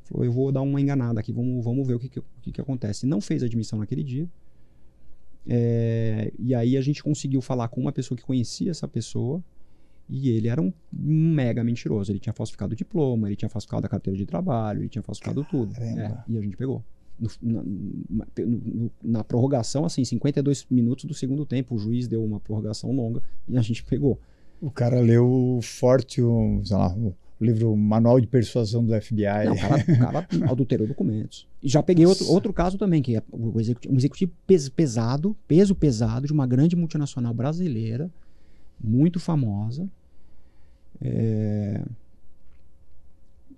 Falou: eu vou dar uma enganada aqui, vamos ver o que acontece. Não fez a admissão naquele dia. E aí a gente conseguiu falar com uma pessoa que conhecia essa pessoa, e ele era um mega mentiroso. Ele tinha falsificado o diploma, ele tinha falsificado a carteira de trabalho, ele tinha falsificado tudo. E a gente pegou. Na prorrogação, assim, 52 minutos do segundo tempo, o juiz deu uma prorrogação longa e a gente pegou. O cara leu forte, sei lá, O livro Manual de Persuasão do FBI. Não, o cara adulterou documentos. E já peguei outro caso também, que é um executivo peso pesado de uma grande multinacional brasileira, muito famosa.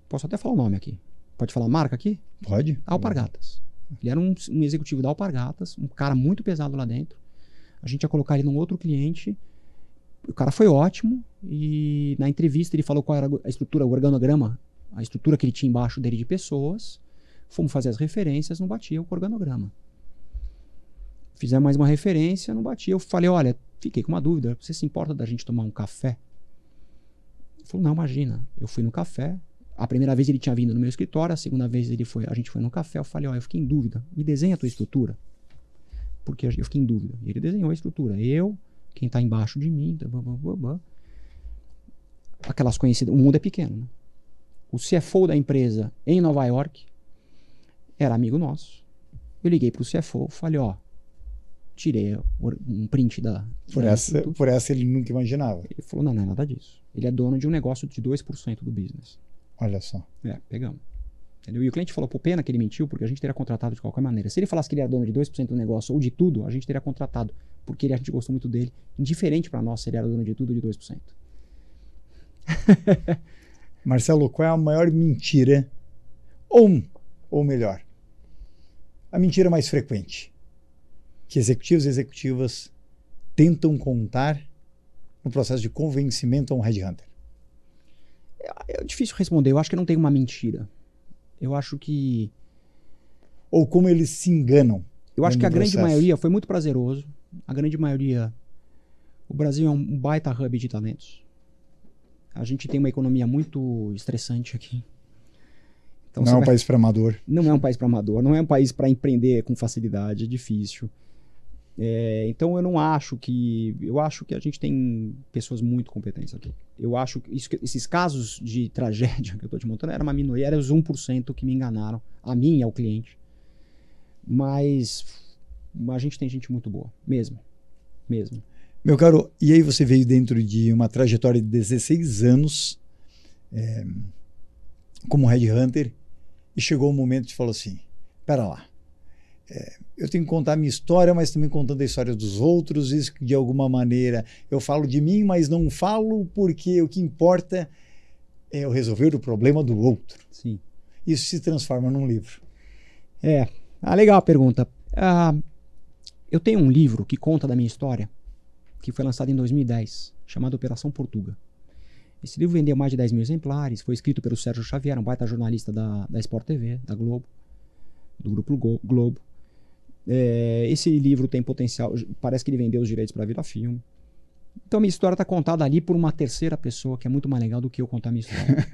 Posso até falar o nome aqui. Pode falar a marca aqui? Pode. Alpargatas. Ele era um executivo da Alpargatas, um cara muito pesado lá dentro. A gente ia colocar ele num outro cliente. O cara foi ótimo e na entrevista ele falou qual era a estrutura, o organograma, a estrutura que ele tinha embaixo dele de pessoas. Fomos fazer as referências, não batia o organograma. Fizemos mais uma referência, não batia. Eu falei, olha, fiquei com uma dúvida, você se importa da gente tomar um café? Ele falou, não, imagina. Eu fui no café, a primeira vez ele tinha vindo no meu escritório, a segunda vez a gente foi no café, eu falei, olha, eu fiquei em dúvida, me desenha a tua estrutura. Porque eu fiquei em dúvida. E ele desenhou a estrutura. Quem está embaixo de mim, aquelas conhecidas, o mundo é pequeno, né? O CFO da empresa em Nova York era amigo nosso. Eu liguei para o CFO, falei, tirei um print Por essa ele nunca imaginava. Ele falou, não é nada disso. Ele é dono de um negócio de 2% do business. Olha só. Pegamos. Entendeu? E o cliente falou, pô, pena que ele mentiu, porque a gente teria contratado de qualquer maneira. Se ele falasse que ele era dono de 2% do negócio ou de tudo, a gente teria contratado, porque a gente gostou muito dele. Indiferente para nós se ele era dono de tudo ou de 2%. Marcelo, qual é a maior mentira, ou melhor, a mentira mais frequente que executivos e executivas tentam contar no processo de convencimento a um headhunter? É difícil responder. Eu acho que não tem uma mentira. Eu acho que... Ou como eles se enganam. Eu acho que a grande maioria foi muito prazeroso. A grande maioria... O Brasil é um baita hub de talentos. A gente tem uma economia muito estressante aqui. Então, não é um país para amador. Não é um país para amador. Não é um país para empreender com facilidade. É difícil. Então eu não acho que... Eu acho que a gente tem pessoas muito competentes aqui. Eu acho que esses casos de tragédia que eu estou te mostrando era uma minoria, era os 1% que me enganaram, a mim e ao cliente. Mas a gente tem gente muito boa, mesmo. Meu caro, e aí você veio dentro de uma trajetória de 16 anos como headhunter e chegou um momento que falou assim, pera lá, eu tenho que contar a minha história, mas também contando a história dos outros, isso que de alguma maneira eu falo de mim, mas não falo porque o que importa é eu resolver o problema do outro. Sim. Isso se transforma num livro. Legal a pergunta. Eu tenho um livro que conta da minha história, que foi lançado em 2010, chamado Operação Portuga. Esse livro vendeu mais de 10 mil exemplares, foi escrito pelo Sérgio Xavier, um baita jornalista da Sport TV, da Globo, do Grupo Globo. Esse livro tem potencial, parece que ele vendeu os direitos para virar filme. Então minha história está contada ali por uma terceira pessoa, que é muito mais legal do que eu contar minha história.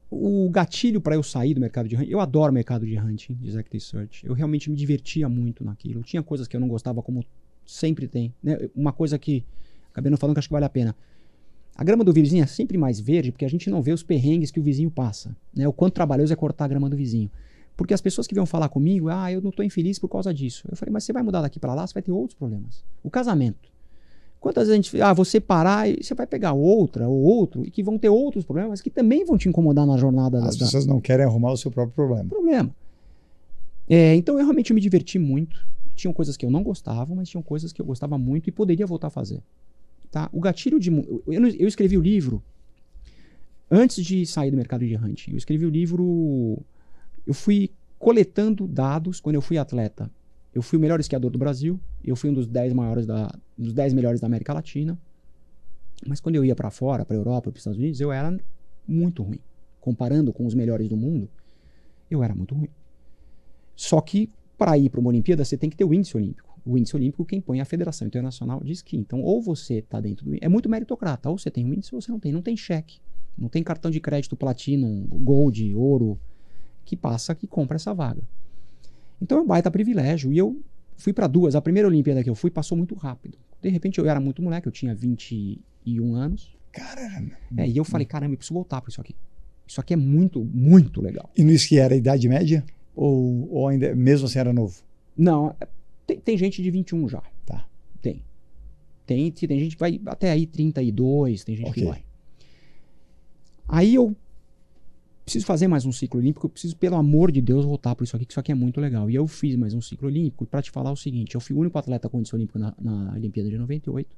O gatilho para eu sair do mercado de hunting, eu adoro o mercado de hunting, de executive search. Eu realmente me divertia muito naquilo. Tinha coisas que eu não gostava, como sempre tem, né? Uma coisa que acabei não falando que acho que vale a pena. A grama do vizinho é sempre mais verde porque a gente não vê os perrengues que o vizinho passa, né? O quanto trabalhoso é cortar a grama do vizinho. Porque as pessoas que vão falar comigo, eu não estou infeliz por causa disso. Eu falei, mas você vai mudar daqui para lá, você vai ter outros problemas. O casamento. Quantas vezes a gente, você parar e você vai pegar outra ou outro e que vão ter outros problemas que também vão te incomodar na jornada. As pessoas não querem arrumar o seu próprio problema. Então eu realmente me diverti muito. Tinham coisas que eu não gostava, mas tinham coisas que eu gostava muito e poderia voltar a fazer. Tá? O gatilho de... Eu escrevi o livro antes de sair do mercado de hunting. Eu escrevi o livro... Eu fui coletando dados quando eu fui atleta. Eu fui o melhor esquiador do Brasil. Eu fui um dos 10 melhores da América Latina. Mas quando eu ia para fora, para a Europa, para os Estados Unidos, eu era muito ruim. Comparando com os melhores do mundo, eu era muito ruim. Só que para ir para uma Olimpíada, você tem que ter o índice olímpico. O índice olímpico, quem põe é a Federação Internacional de Esqui. Então, ou você está dentro do... É muito meritocrata. Ou você tem um índice ou você não tem. Não tem cheque. Não tem cartão de crédito Platinum, Gold, Ouro, que compra essa vaga. Então é um baita privilégio. E eu fui para duas. A primeira Olimpíada que eu fui passou muito rápido. De repente eu era muito moleque, eu tinha 21 anos. Caramba! E eu falei, caramba, eu preciso voltar para isso aqui. Isso aqui é muito, muito legal. E no esqui era a idade média? Ou ainda, mesmo assim era novo? Não, tem gente de 21 já. Tá. Tem. Tem gente que vai até aí 32, tem gente Ok. que vai. Aí eu preciso fazer mais um ciclo olímpico, eu preciso, pelo amor de Deus, voltar para isso aqui, que isso aqui é muito legal. E eu fiz mais um ciclo olímpico para te falar o seguinte, eu fui o único atleta com índice olímpico na Olimpíada de 98.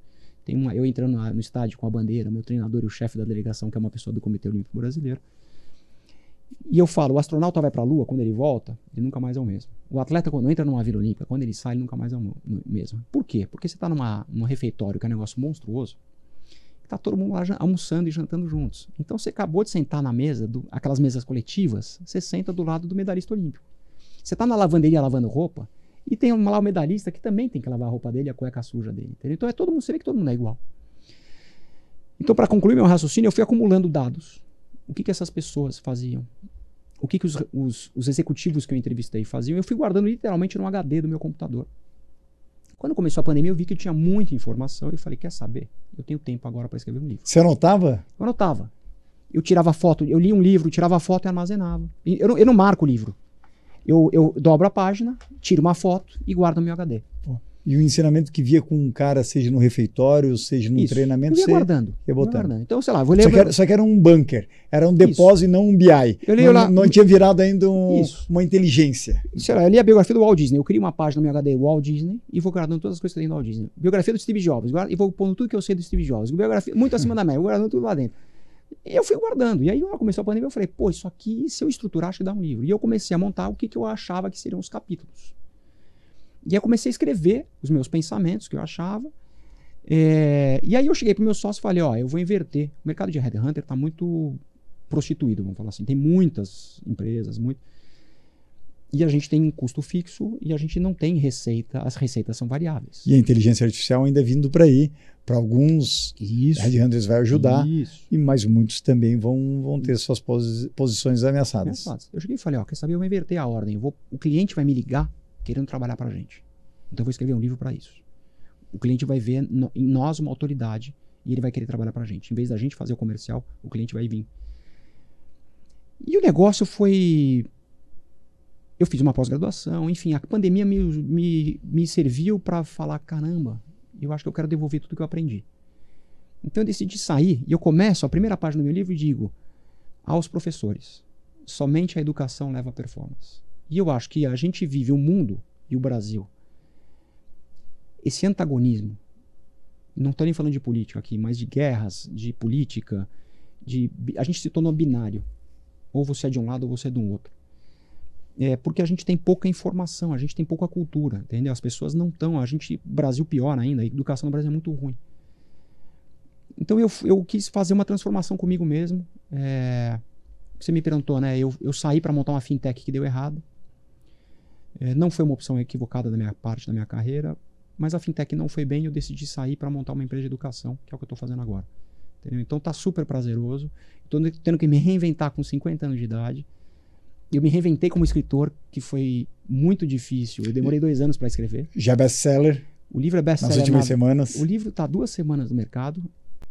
Eu entrando no estádio com a bandeira, meu treinador e o chefe da delegação, que é uma pessoa do Comitê Olímpico Brasileiro. E eu falo, o astronauta vai para a Lua, quando ele volta, ele nunca mais é o mesmo. O atleta, quando entra numa Vila Olímpica, quando ele sai, ele nunca mais é o mesmo. Por quê? Porque você está num refeitório, que é um negócio monstruoso, tá todo mundo lá almoçando e jantando juntos. Então você acabou de sentar na mesa, aquelas mesas coletivas, você senta do lado do medalhista olímpico. Você tá na lavanderia lavando roupa, e tem lá o medalhista que também tem que lavar a roupa dele e a cueca suja dele. Entendeu? Então todo mundo, você vê que todo mundo é igual. Então, para concluir meu raciocínio, eu fui acumulando dados. O que essas pessoas faziam? O que os executivos que eu entrevistei faziam? Eu fui guardando literalmente no HD do meu computador. Quando começou a pandemia, eu vi que eu tinha muita informação e falei, quer saber? Eu tenho tempo agora para escrever um livro. Você anotava? Eu anotava. Eu tirava foto, eu lia um livro, tirava foto e armazenava. Eu não marco o livro. Eu dobro a página, tiro uma foto e guardo no meu HD. E o ensinamento que via com um cara, seja no refeitório, seja num treinamento, eu ia você guardando. ia botando. Então, sei lá, vou ler... Só que era um bunker, era um depósito e não um BI. Não tinha virado ainda uma inteligência. Sei lá, eu li a biografia do Walt Disney, eu crio uma página no meu HD Walt Disney e vou guardando todas as coisas que tem no Walt Disney. Biografia do Steve Jobs, e vou pondo tudo que eu sei do Steve Jobs. Biografia muito acima da média, vou guardando tudo lá dentro. E eu fui guardando. E aí, quando começou a pandemia, eu falei, pô, isso aqui, se eu estruturar, acho que dá um livro. E eu comecei a montar o que eu achava que seriam os capítulos. E aí eu comecei a escrever os meus pensamentos que eu achava. E aí eu cheguei pro meu sócio e falei, eu vou inverter. O mercado de headhunter está muito prostituído, vamos falar assim. Tem muitas empresas, e a gente tem um custo fixo e a gente não tem receita. As receitas são variáveis. E a inteligência artificial ainda vindo para aí. Para alguns, headhunters vai ajudar, mas muitos também vão ter suas posições ameaçadas. Eu cheguei e falei, quer saber, eu vou inverter a ordem. O cliente vai me ligar querendo trabalhar para a gente. Então eu vou escrever um livro para isso. O cliente vai ver em nós uma autoridade e ele vai querer trabalhar para a gente. Em vez da gente fazer o comercial, o cliente vai vir. E o negócio foi... Eu fiz uma pós-graduação, enfim, a pandemia me serviu para falar, caramba, eu acho que eu quero devolver tudo que eu aprendi. Então eu decidi sair e eu começo a primeira página do meu livro e digo aos professores, somente a educação leva a performance. E eu acho que a gente vive o mundo e o Brasil, esse antagonismo, não estou nem falando de política aqui, mas de guerras, de política, a gente se tornou binário. Ou você é de um lado ou você é do outro. Porque a gente tem pouca informação, a gente tem pouca cultura, entendeu? As pessoas não estão, Brasil pior ainda, a educação no Brasil é muito ruim. Então eu quis fazer uma transformação comigo mesmo. Você me perguntou, né? Eu saí para montar uma fintech que deu errado. Não foi uma opção equivocada da minha parte, da minha carreira, mas a fintech não foi bem e eu decidi sair para montar uma empresa de educação, que é o que eu estou fazendo agora. Entendeu? Então tá super prazeroso. Estou tendo que me reinventar com 50 anos de idade. Eu me reinventei como escritor, que foi muito difícil. Eu demorei 2 anos para escrever. Já best-seller? O livro é best-seller. Nas últimas semanas? O livro está 2 semanas no mercado.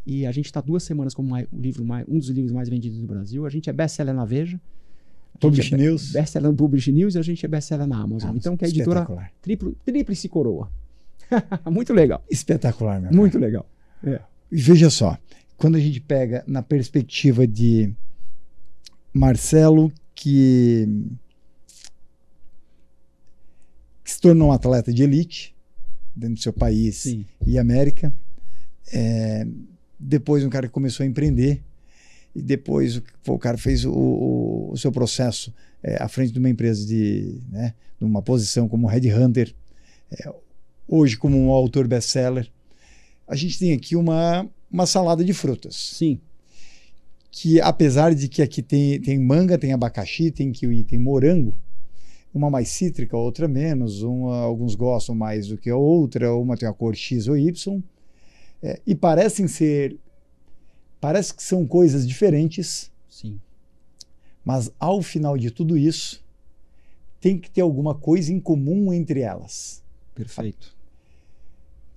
E a gente está 2 semanas como um dos livros mais vendidos do Brasil. A gente é best-seller na Veja. Publish News. Best-seller no Publish News e a gente é best-seller na Amazon. Então, que é a editora tríplice coroa. Muito legal. Espetacular, meu Muito legal. E veja só, quando a gente pega na perspectiva de Marcelo, que se tornou um atleta de elite dentro do seu país e América, depois um cara que começou a empreender e depois o cara fez o seu processo à frente de uma empresa de uma posição como headhunter, hoje como um autor best-seller. A gente tem aqui uma salada de frutas. Sim. Que apesar de que aqui tem manga, tem abacaxi, tem kiwi, tem morango, uma mais cítrica, outra menos, alguns gostam mais do que a outra, uma tem a cor X ou Y, e parece que são coisas diferentes, sim, mas ao final de tudo isso, tem que ter alguma coisa em comum entre elas. Perfeito.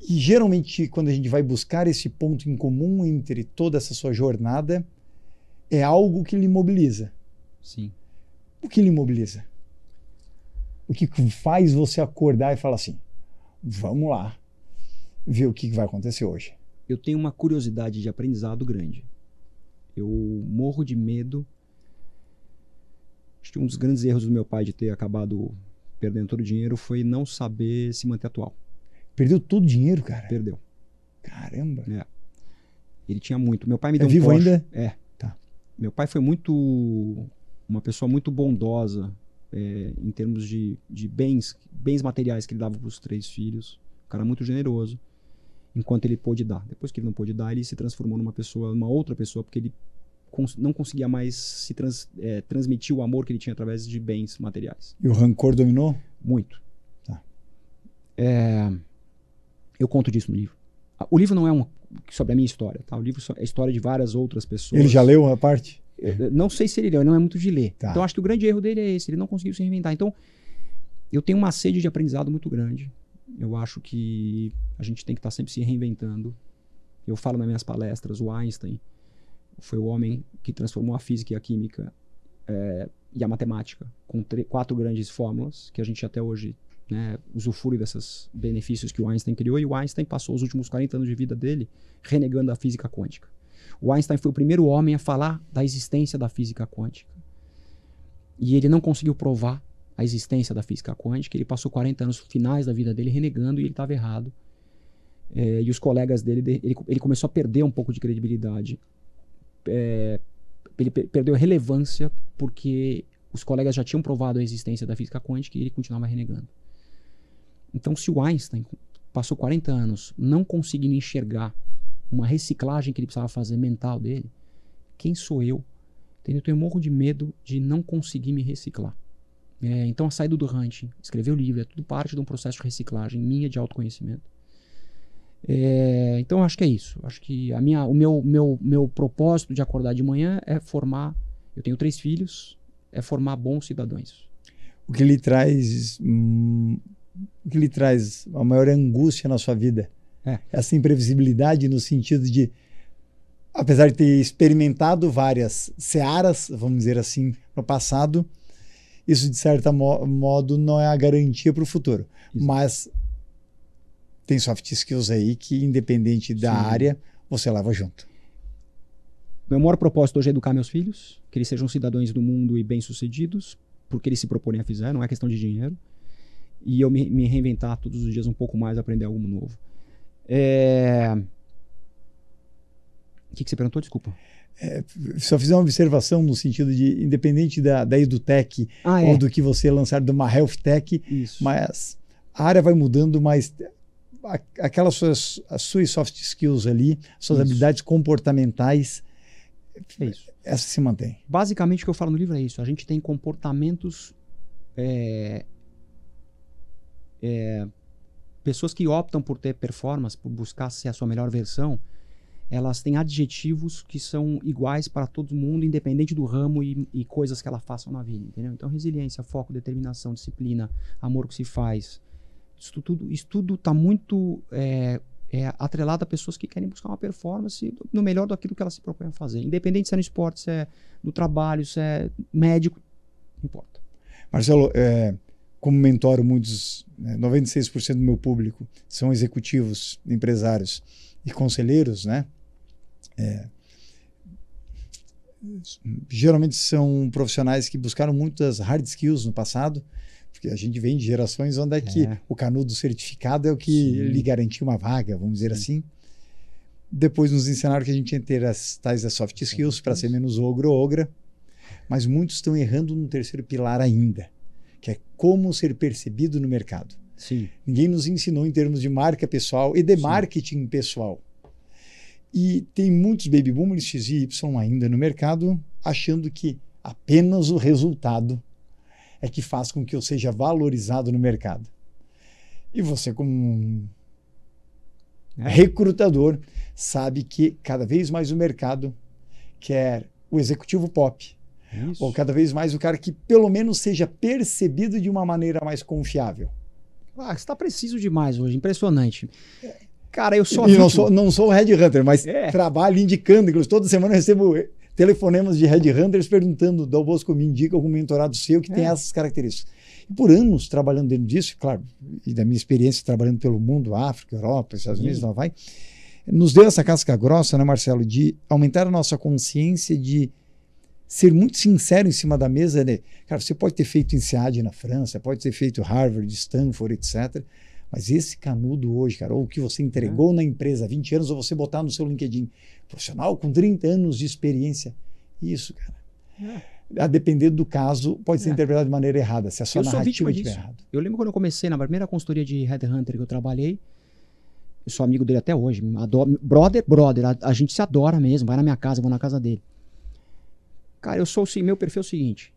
E geralmente, quando a gente vai buscar esse ponto em comum entre toda essa sua jornada, é algo que lhe mobiliza. Sim. O que lhe mobiliza? O que faz você acordar e falar assim, vamos lá, ver o que vai acontecer hoje. Eu tenho uma curiosidade de aprendizado grande. Eu morro de medo. Acho que um dos grandes erros do meu pai de ter acabado perdendo todo o dinheiro foi não saber se manter atual. Perdeu todo o dinheiro, cara? Perdeu. Caramba. É. Ele tinha muito. Meu pai me deu vivo Porsche. ainda? É. Tá. Meu pai foi uma pessoa muito bondosa em termos de bens materiais que ele dava para os 3 filhos. Um cara muito generoso, enquanto ele pôde dar. Depois que ele não pôde dar, ele se transformou numa outra pessoa, porque ele não conseguia mais transmitir o amor que ele tinha através de bens materiais. E o rancor dominou? Muito. Tá. Eu conto disso no livro. O livro não é sobre a minha história, tá? O livro é a história de várias outras pessoas. Ele já leu a parte? Não sei se ele leu, não é muito de ler. Tá. Então acho que o grande erro dele é esse, ele não conseguiu se reinventar. Então eu tenho uma sede de aprendizado muito grande. Eu acho que a gente tem que estar sempre se reinventando. Eu falo nas minhas palestras, o Einstein foi o homem que transformou a física e a química e a matemática com 4 grandes fórmulas que a gente até hoje, né, usufrui desses benefícios que o Einstein criou. E o Einstein passou os últimos 40 anos de vida dele renegando a física quântica. O Einstein foi o primeiro homem a falar da existência da física quântica. E ele não conseguiu provar a existência da física quântica. Ele passou 40 anos finais da vida dele renegando e ele estava errado. E os colegas dele, ele começou a perder um pouco de credibilidade. Ele perdeu relevância porque os colegas já tinham provado a existência da física quântica e ele continuava renegando. Então, se o Einstein passou 40 anos não conseguindo enxergar uma reciclagem que ele precisava fazer mental dele, quem sou eu? Entendeu? Então eu morro de medo de não conseguir me reciclar. Então a saída do Hunting, escrever o livro, é tudo parte de um processo de reciclagem minha, de autoconhecimento. Então acho que é isso. Acho que o meu propósito de acordar de manhã é formar, eu tenho 3 filhos, é formar bons cidadãos. O que lhe traz a maior angústia na sua vida? Essa imprevisibilidade no sentido de, apesar de ter experimentado várias searas, vamos dizer assim, no passado, isso de certo modo não é a garantia para o futuro. Exato. Mas tem soft skills aí que, independente da área, você leva junto. Meu maior propósito hoje é educar meus filhos, que eles sejam cidadãos do mundo e bem-sucedidos, porque eles se proporem a fazer, não é questão de dinheiro. E eu me reinventar todos os dias um pouco mais, aprender algo novo. O que você perguntou? Desculpa. Só fiz uma observação no sentido de, independente da EduTech ou do que você lançar de uma Health Tech, isso. Mas a área vai mudando, mas aquelas as suas soft skills ali, suas habilidades comportamentais, essa se mantém. Basicamente o que eu falo no livro é isso. A gente tem comportamentos... pessoas que optam por ter performance, por buscar ser a sua melhor versão, elas têm adjetivos que são iguais para todo mundo, independente do ramo e coisas que elas façam na vida, entendeu? Então, resiliência, foco, determinação, disciplina, amor que se faz, isso tudo está muito atrelado a pessoas que querem buscar uma performance no melhor daquilo que elas se propõem a fazer, independente se é no esporte, se é no trabalho, se é médico, não importa. Marcelo, como mentoro muitos, 96% do meu público são executivos, empresários e conselheiros, né? Geralmente são profissionais que buscaram muitas hard skills no passado, porque a gente vem de gerações onde é que o canudo certificado é o que lhe garantia uma vaga, vamos dizer assim. Depois nos ensinaram que a gente tinha que ter as tais soft skills para ser menos ogro ou ogra, mas muitos estão errando no terceiro pilar ainda, que é como ser percebido no mercado. Sim. Ninguém nos ensinou em termos de marca pessoal e de marketing pessoal. E tem muitos baby boomers X e Y ainda no mercado achando que apenas o resultado é que faz com que eu seja valorizado no mercado. E você, como um recrutador, sabe que cada vez mais o mercado quer o executivo pop. Isso. Ou cada vez mais o cara que pelo menos seja percebido de uma maneira mais confiável. Você está preciso demais hoje, impressionante. Cara, eu sou... E não sou headhunter, mas trabalho indicando, inclusive toda semana eu recebo telefonemas de headhunters perguntando, Dal Bosco, me indica algum mentorado seu que tem essas características. E por anos trabalhando dentro disso, claro, e da minha experiência trabalhando pelo mundo, África, Europa, Estados Unidos, lá vai, nos deu essa casca grossa, né, Marcelo, de aumentar a nossa consciência, de ser muito sincero em cima da mesa, né? Cara, você pode ter feito INSEAD na França, pode ter feito Harvard, Stanford, etc., mas esse canudo hoje, cara, ou o que você entregou na empresa há 20 anos, ou você botar no seu LinkedIn, profissional com 30 anos de experiência, isso, cara, a depender do caso, pode ser interpretado de maneira errada, se a sua narrativa estiver errada. Eu lembro quando eu comecei na primeira consultoria de Headhunter que eu trabalhei, eu sou amigo dele até hoje, adoro, brother, a gente se adora mesmo, vai na minha casa, eu vou na casa dele. Cara, meu perfil é o seguinte,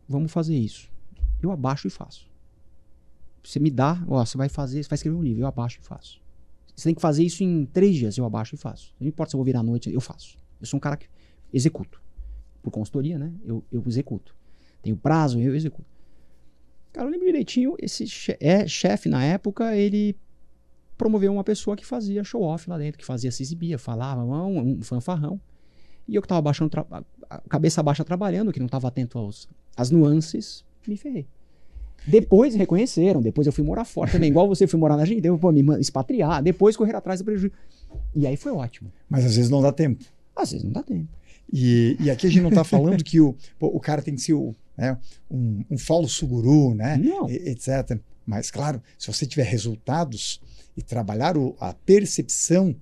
vamos fazer isso, eu abaixo e faço. Você me dá, você vai escrever um livro, eu abaixo e faço. Você tem que fazer isso em 3 dias, eu abaixo e faço. Não importa se eu vou virar à noite, eu faço. Eu sou um cara que executo. Por consultoria, né? Eu executo. Tenho prazo, eu executo. Cara, eu lembro direitinho, esse chefe na época, ele promoveu uma pessoa que fazia show-off lá dentro, que se exibia, falava, um fanfarrão. E eu que estava baixando, a cabeça baixa trabalhando, que não estava atento às nuances, me ferrei. Depois reconheceram, depois eu fui morar fora também, igual você foi morar na Argentina, eu me expatriar, depois correr atrás do prejuízo. E aí foi ótimo. Mas às vezes não dá tempo. Às vezes não dá tempo. E aqui a gente não está falando que o cara tem que ser um falso guru, né? Etc. Mas, claro, se você tiver resultados e trabalhar a percepção,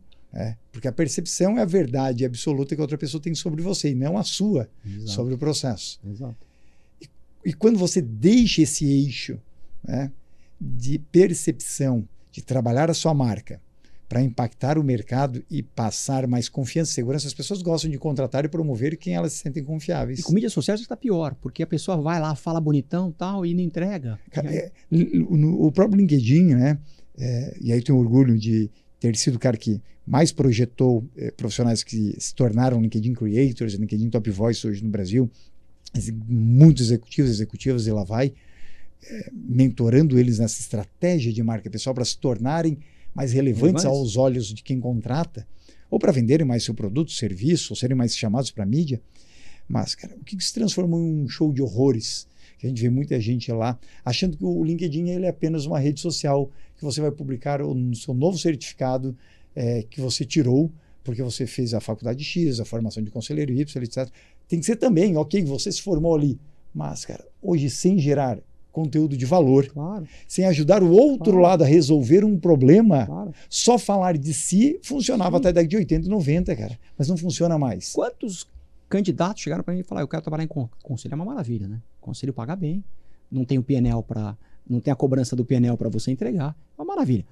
porque a percepção é a verdade absoluta que a outra pessoa tem sobre você e não a sua. Exato. Sobre o processo. Exato. E quando você deixa esse eixo, né, de percepção, de trabalhar a sua marca para impactar o mercado e passar mais confiança e segurança, as pessoas gostam de contratar e promover quem elas se sentem confiáveis. E com mídias sociais está pior, porque a pessoa vai lá, fala bonitão tal, e não entrega. O próprio LinkedIn, né, e aí eu tenho orgulho de ter sido o cara que mais projetou profissionais que se tornaram LinkedIn Creators, LinkedIn Top Voice hoje no Brasil, muitos executivos, e lá vai, mentorando eles nessa estratégia de marca pessoal para se tornarem mais relevantes aos olhos de quem contrata, ou para venderem mais seu produto, serviço, ou serem mais chamados para a mídia. Mas, cara, o que se transformou em um show de horrores? Que a gente vê muita gente lá achando que o LinkedIn ele é apenas uma rede social que você vai publicar o seu novo certificado que você tirou porque você fez a faculdade X, a formação de conselheiro Y, etc. Tem que ser também, ok, você se formou ali. Mas, cara, hoje sem gerar conteúdo de valor, claro, sem ajudar o outro lado a resolver um problema, só falar de si funcionava até a década de 80 e 90, cara. Mas não funciona mais. Quantos candidatos chegaram para mim e falaram, eu quero trabalhar em conselho? É uma maravilha, né? Conselho paga bem, não tem o PNL não tem a cobrança do PNL para você entregar. É uma maravilha.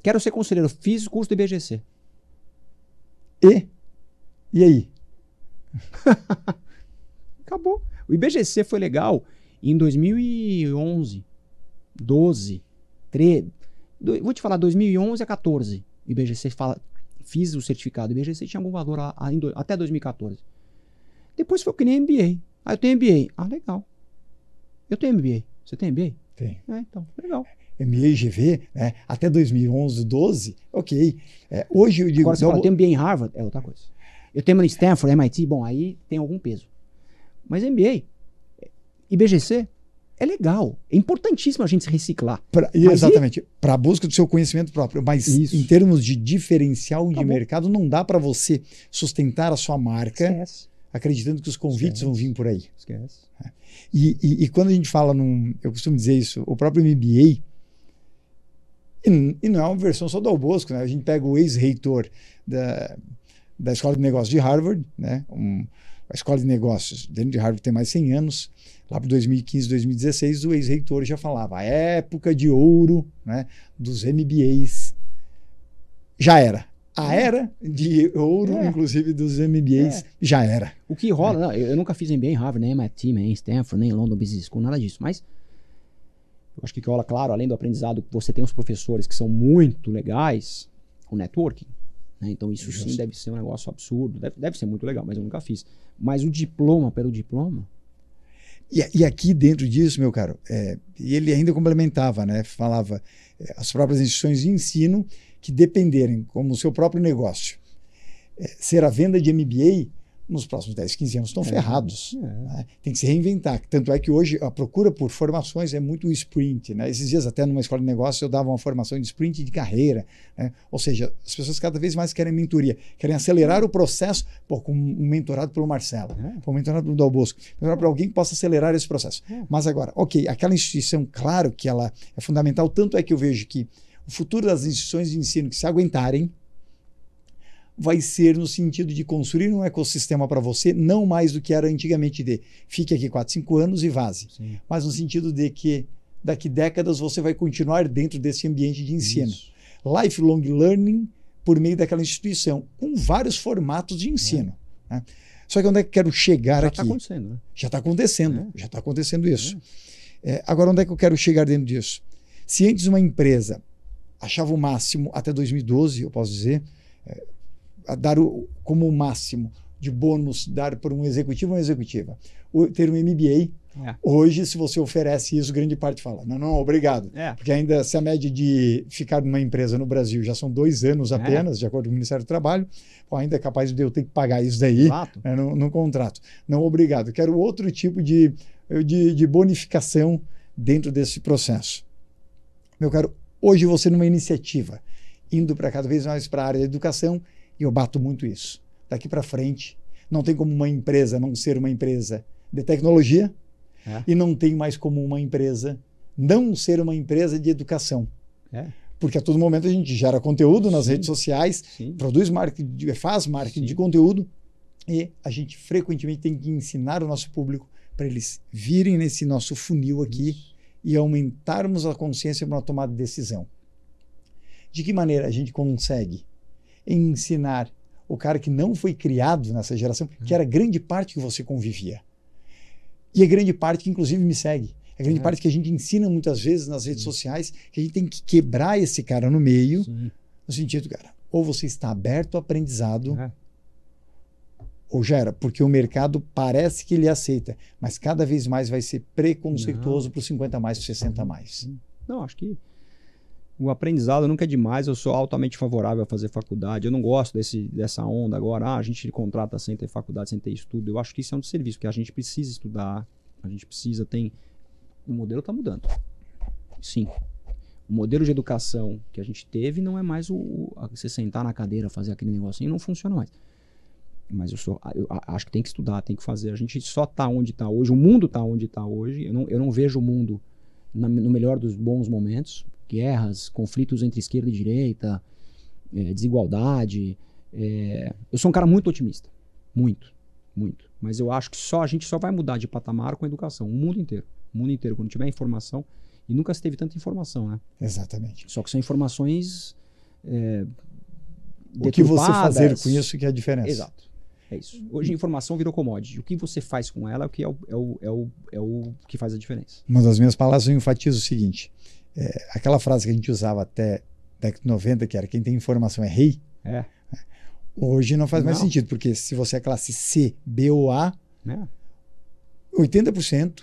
Quero ser conselheiro, fiz o curso do IBGC. E aí? Acabou. O IBGC foi legal em 2011, 12, 13. Vou te falar, 2011 a 14. O IBGC fiz o certificado. O IBGC tinha algum valor até 2014. Depois foi que nem MBA. Eu tenho MBA. Legal. Eu tenho MBA. Você tem MBA? Tem. Então, legal. MBA e GV, né? Até 2011, 12, ok. Hoje eu digo... Agora você fala, eu tenho MBA em Harvard, é outra coisa. Eu tenho no Stanford, MIT, bom, aí tem algum peso. Mas MBA, IBGC, é legal. É importantíssimo a gente se reciclar. Exatamente. Para a busca do seu conhecimento próprio. Mas em termos de diferencial de mercado, não dá para você sustentar a sua marca acreditando que os convites vão vir por aí. Esquece. E quando a gente fala eu costumo dizer isso, o próprio MBA, e não é uma versão só do Albosco, né? A gente pega o ex-reitor da Escola de Negócios de Harvard, né? A Escola de Negócios dentro de Harvard tem mais de 100 anos, lá para 2015, 2016, o ex-reitor já falava, a época de ouro, né, dos MBAs já era. A era de ouro, inclusive, dos MBAs já era. O que rola, não, eu nunca fiz MBA em Harvard, nem MIT, nem Stanford, nem London Business School, nada disso, mas eu acho que rola, claro, além do aprendizado, você tem os professores que são muito legais, o networking, né? Então isso sim deve ser um negócio absurdo, deve ser muito legal, mas eu nunca fiz. Mas o diploma pelo diploma... E aqui dentro disso, meu caro, ele ainda complementava, né? Falava as próprias instituições de ensino que dependerem, como o seu próprio negócio, ser a venda de MBA, nos próximos 10, 15 anos estão ferrados. Né? Tem que se reinventar. Tanto é que hoje a procura por formações é muito sprint. Né? Esses dias até numa escola de negócio eu dava uma formação de sprint de carreira. Né? Ou seja, as pessoas cada vez mais querem mentoria, querem acelerar o processo, com um mentorado pelo Marcelo, um mentorado pelo Dal Bosco, mentorado por alguém que possa acelerar esse processo. Mas agora, ok, aquela instituição, claro que ela é fundamental, tanto é que eu vejo que o futuro das instituições de ensino que se aguentarem vai ser no sentido de construir um ecossistema para você, não mais do que era antigamente de fique aqui 4, 5 anos e vaze. Sim. Mas no sentido de que daqui décadas você vai continuar dentro desse ambiente de ensino. Isso. Lifelong learning por meio daquela instituição, com vários formatos de ensino. Né? Só que onde é que eu quero chegar aqui? Já está acontecendo. Né? Já está acontecendo. Já está acontecendo isso. Agora, onde é que eu quero chegar dentro disso? Se antes uma empresa achava o máximo, até 2012, eu posso dizer, dar como o máximo de bônus, dar para um executivo ou uma executiva, ter um MBA. Hoje, se você oferece isso, grande parte fala, não, obrigado. Porque ainda se a média de ficar numa empresa no Brasil já são 2 anos apenas, de acordo com o Ministério do Trabalho, ainda é capaz de eu ter que pagar isso daí no contrato. Não, obrigado. Quero outro tipo de bonificação dentro desse processo. Meu caro, hoje você numa iniciativa, indo para cada vez mais para a área da educação, e eu bato muito isso. Daqui para frente, não tem como uma empresa não ser uma empresa de tecnologia e não tem mais como uma empresa não ser uma empresa de educação. Porque a todo momento a gente gera conteúdo nas redes sociais, produz marketing, faz marketing de conteúdo e a gente frequentemente tem que ensinar o nosso público para eles virem nesse nosso funil aqui e aumentarmos a consciência para uma tomada de decisão. De que maneira a gente consegue ensinar o cara que não foi criado nessa geração, que era grande parte que você convivia. E é grande parte que inclusive me segue. É grande parte que a gente ensina muitas vezes nas redes sociais, que a gente tem que quebrar esse cara no meio, no sentido, cara, ou você está aberto ao aprendizado, ou gera, porque o mercado parece que ele aceita, mas cada vez mais vai ser preconceituoso para os 50 mais, para os 60 mais. Não, acho que o aprendizado nunca é demais, eu sou altamente favorável a fazer faculdade, eu não gosto dessa onda agora, a gente contrata sem ter faculdade, sem ter estudo, eu acho que isso é um desserviço, porque a gente precisa estudar, a gente precisa, o modelo está mudando, sim, o modelo de educação que a gente teve não é mais você sentar na cadeira, fazer aquele negocinho, não funciona mais, mas eu acho que tem que estudar, tem que fazer, a gente só está onde está hoje, o mundo está onde está hoje, eu não vejo o mundo no melhor dos bons momentos, guerras, conflitos entre esquerda e direita, desigualdade. Eu sou um cara muito otimista. Muito. Mas eu acho que a gente só vai mudar de patamar com a educação. O mundo inteiro. Quando tiver informação. E nunca se teve tanta informação, né? Exatamente. Só que são informações o que você fazer com isso que é a diferença. Exato. É isso. Hoje a informação virou commodity. O que você faz com ela é o que faz a diferença. Uma das minhas palavras eu enfatizo o seguinte. Aquela frase que a gente usava até década de 90, que era quem tem informação é rei, hoje não faz mais sentido, porque se você é classe C, B ou A, 80%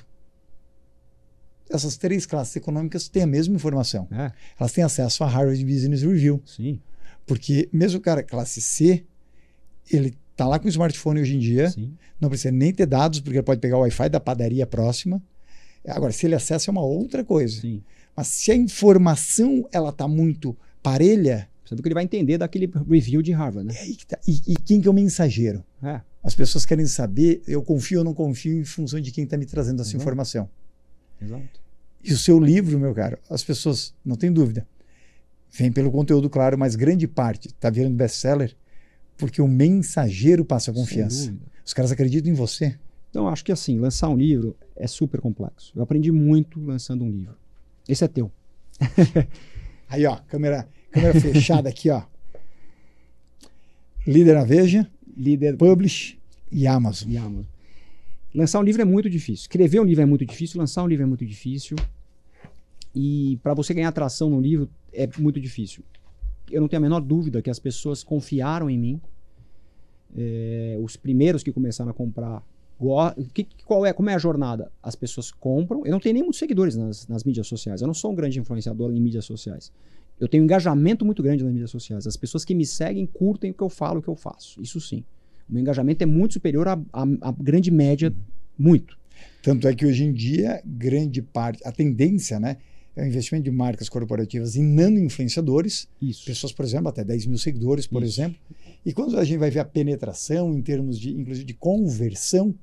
dessas 3 classes econômicas têm a mesma informação. Elas têm acesso a Harvard Business Review. Sim. Porque mesmo o cara classe C, ele está lá com o smartphone hoje em dia, não precisa nem ter dados, porque ele pode pegar o Wi-Fi da padaria próxima. Agora, se ele acessa é uma outra coisa. Sim. Mas se a informação ela está muito parelha... Sabe o que ele vai entender daquele review de Harvard, né? E quem que é o mensageiro? As pessoas querem saber, eu confio ou não confio em função de quem está me trazendo essa informação. Exato. E o seu livro, meu caro, as pessoas, não tem dúvida, vem pelo conteúdo, claro, mas grande parte está virando best-seller porque o mensageiro passa a confiança. Os caras acreditam em você. Então, acho que assim, lançar um livro é super complexo. Eu aprendi muito lançando um livro. Esse é teu. Aí, ó, câmera fechada aqui, ó. Líder na Veja, Líder Publish e Amazon. Lançar um livro é muito difícil. Escrever um livro é muito difícil, lançar um livro é muito difícil. E para você ganhar atração no livro é muito difícil. Eu não tenho a menor dúvida que as pessoas confiaram em mim. Os primeiros que começaram a comprar, como é a jornada? As pessoas compram. Eu não tenho nem muitos seguidores nas mídias sociais. Eu não sou um grande influenciador em mídias sociais. Eu tenho um engajamento muito grande nas mídias sociais. As pessoas que me seguem curtem o que eu falo, o que eu faço. Isso sim. O meu engajamento é muito superior à grande média, muito. Tanto é que hoje em dia, grande parte, a tendência, né, é o investimento de marcas corporativas em nano-influenciadores, Isso. pessoas, por exemplo, até 10 mil seguidores, por Isso. exemplo. E quando a gente vai ver a penetração em termos de, inclusive, de conversão,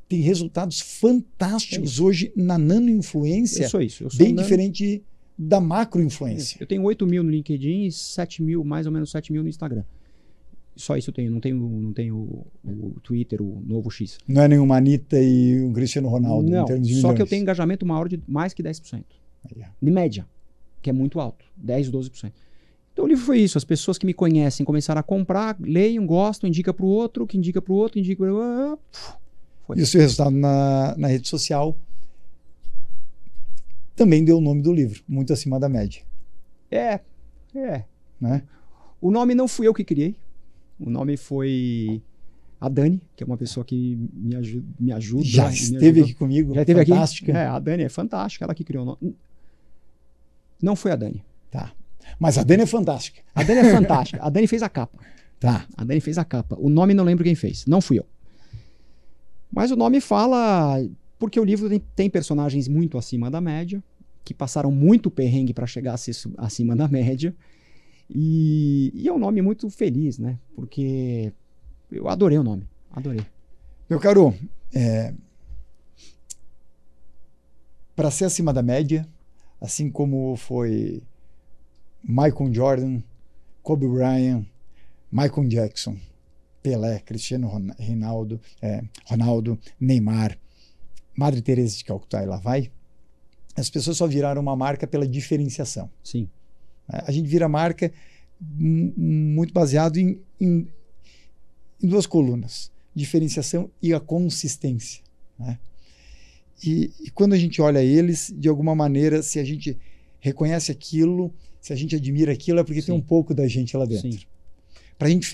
tem resultados fantásticos hoje na nano-influência, Eu sou isso. Eu sou bem diferente da macro-influência. Eu tenho 8 mil no LinkedIn e 7 mil, mais ou menos 7 mil no Instagram. Só isso eu tenho. Não tenho o Twitter, o novo X. Não é nenhuma Anitta e um Cristiano Ronaldo Não, em termos de só milhões. que eu tenho engajamento maior de mais que 10%. De média, que é muito alto. 10, 12%. Então o livro foi isso. As pessoas que me conhecem começaram a comprar, leiam, gostam, indica para o outro, que indica para o outro, indica para o outro. E o seu resultado na rede social também deu o nome do livro, muito acima da média. Né? O nome não fui eu que criei. O nome foi a Dani, que é uma pessoa que me ajuda. Já esteve aqui comigo. Já esteve fantástica. aqui? A Dani é fantástica, ela que criou o nome. Não foi a Dani. Tá. Mas a Dani é fantástica. A Dani é fantástica. A Dani fez a capa. Tá. A Dani fez a capa. O nome não lembro quem fez. Não fui eu. Mas o nome fala... Porque o livro tem personagens muito acima da média, que passaram muito perrengue para chegar a ser acima da média. E é um nome muito feliz, né? Porque eu adorei o nome. Adorei. Meu caro, para ser acima da média, assim como foi Michael Jordan, Kobe Bryant, Michael Jackson, Pelé, Cristiano Ronaldo, Neymar, Madre Teresa de Calcutá e lá vai, as pessoas só viraram uma marca pela diferenciação. Sim. A gente vira marca muito baseado em duas colunas, diferenciação e a consistência, né? E quando a gente olha eles, de alguma maneira, se a gente reconhece aquilo, se a gente admira aquilo, é porque Sim. tem um pouco da gente lá dentro. Para a gente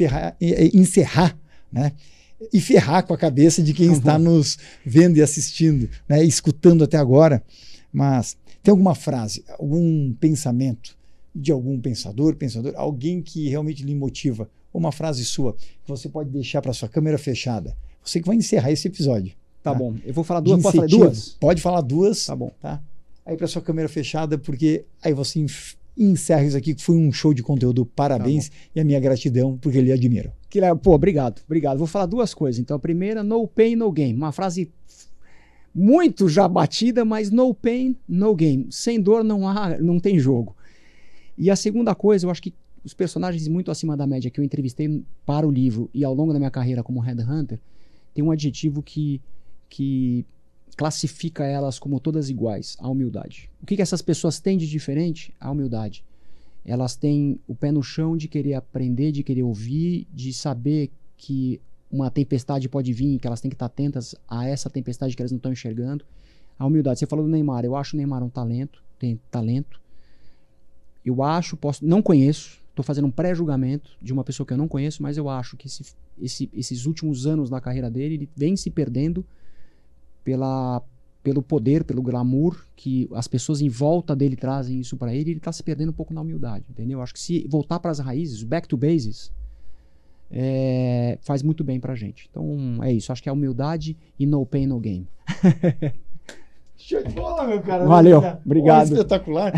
encerrar, né? E ferrar com a cabeça de quem está nos vendo e assistindo, né? Escutando até agora. Mas tem alguma frase, algum pensamento de algum pensador, alguém que realmente lhe motiva, uma frase sua que você pode deixar para sua câmera fechada. Você que vai encerrar esse episódio. Tá bom. Eu vou falar De duas. Posso falar incentivo. duas? Pode falar duas. Tá bom. Tá? Aí para sua câmera fechada, porque aí você encerra isso aqui, que foi um show de conteúdo. Parabéns e a minha gratidão, porque eu lhe admiro. Pô, obrigado. Vou falar duas coisas. Então, a primeira, no pain, no gain. Uma frase muito já batida, mas no pain, no gain. Sem dor não tem jogo. E a segunda coisa, eu acho que os personagens muito acima da média que eu entrevistei para o livro e ao longo da minha carreira como headhunter, tem um adjetivo que classifica elas como todas iguais, a humildade. O que essas pessoas têm de diferente? A humildade. Elas têm o pé no chão de querer aprender, de querer ouvir, de saber que uma tempestade pode vir, que elas têm que estar atentas a essa tempestade que elas não estão enxergando. A humildade. Você falou do Neymar. Eu acho o Neymar um talento, tem talento. Eu acho, não conheço, estou fazendo um pré-julgamento de uma pessoa que eu não conheço, mas eu acho que esses últimos anos na carreira dele, ele vem se perdendo pelo poder, pelo glamour, que as pessoas em volta dele trazem isso para ele, ele está se perdendo um pouco na humildade, entendeu? Eu acho que se voltar para as raízes, back to bases, faz muito bem pra gente. Então é isso, acho que é humildade e no pain, no gain. Show de bola, meu cara. Valeu, obrigado. Espetacular.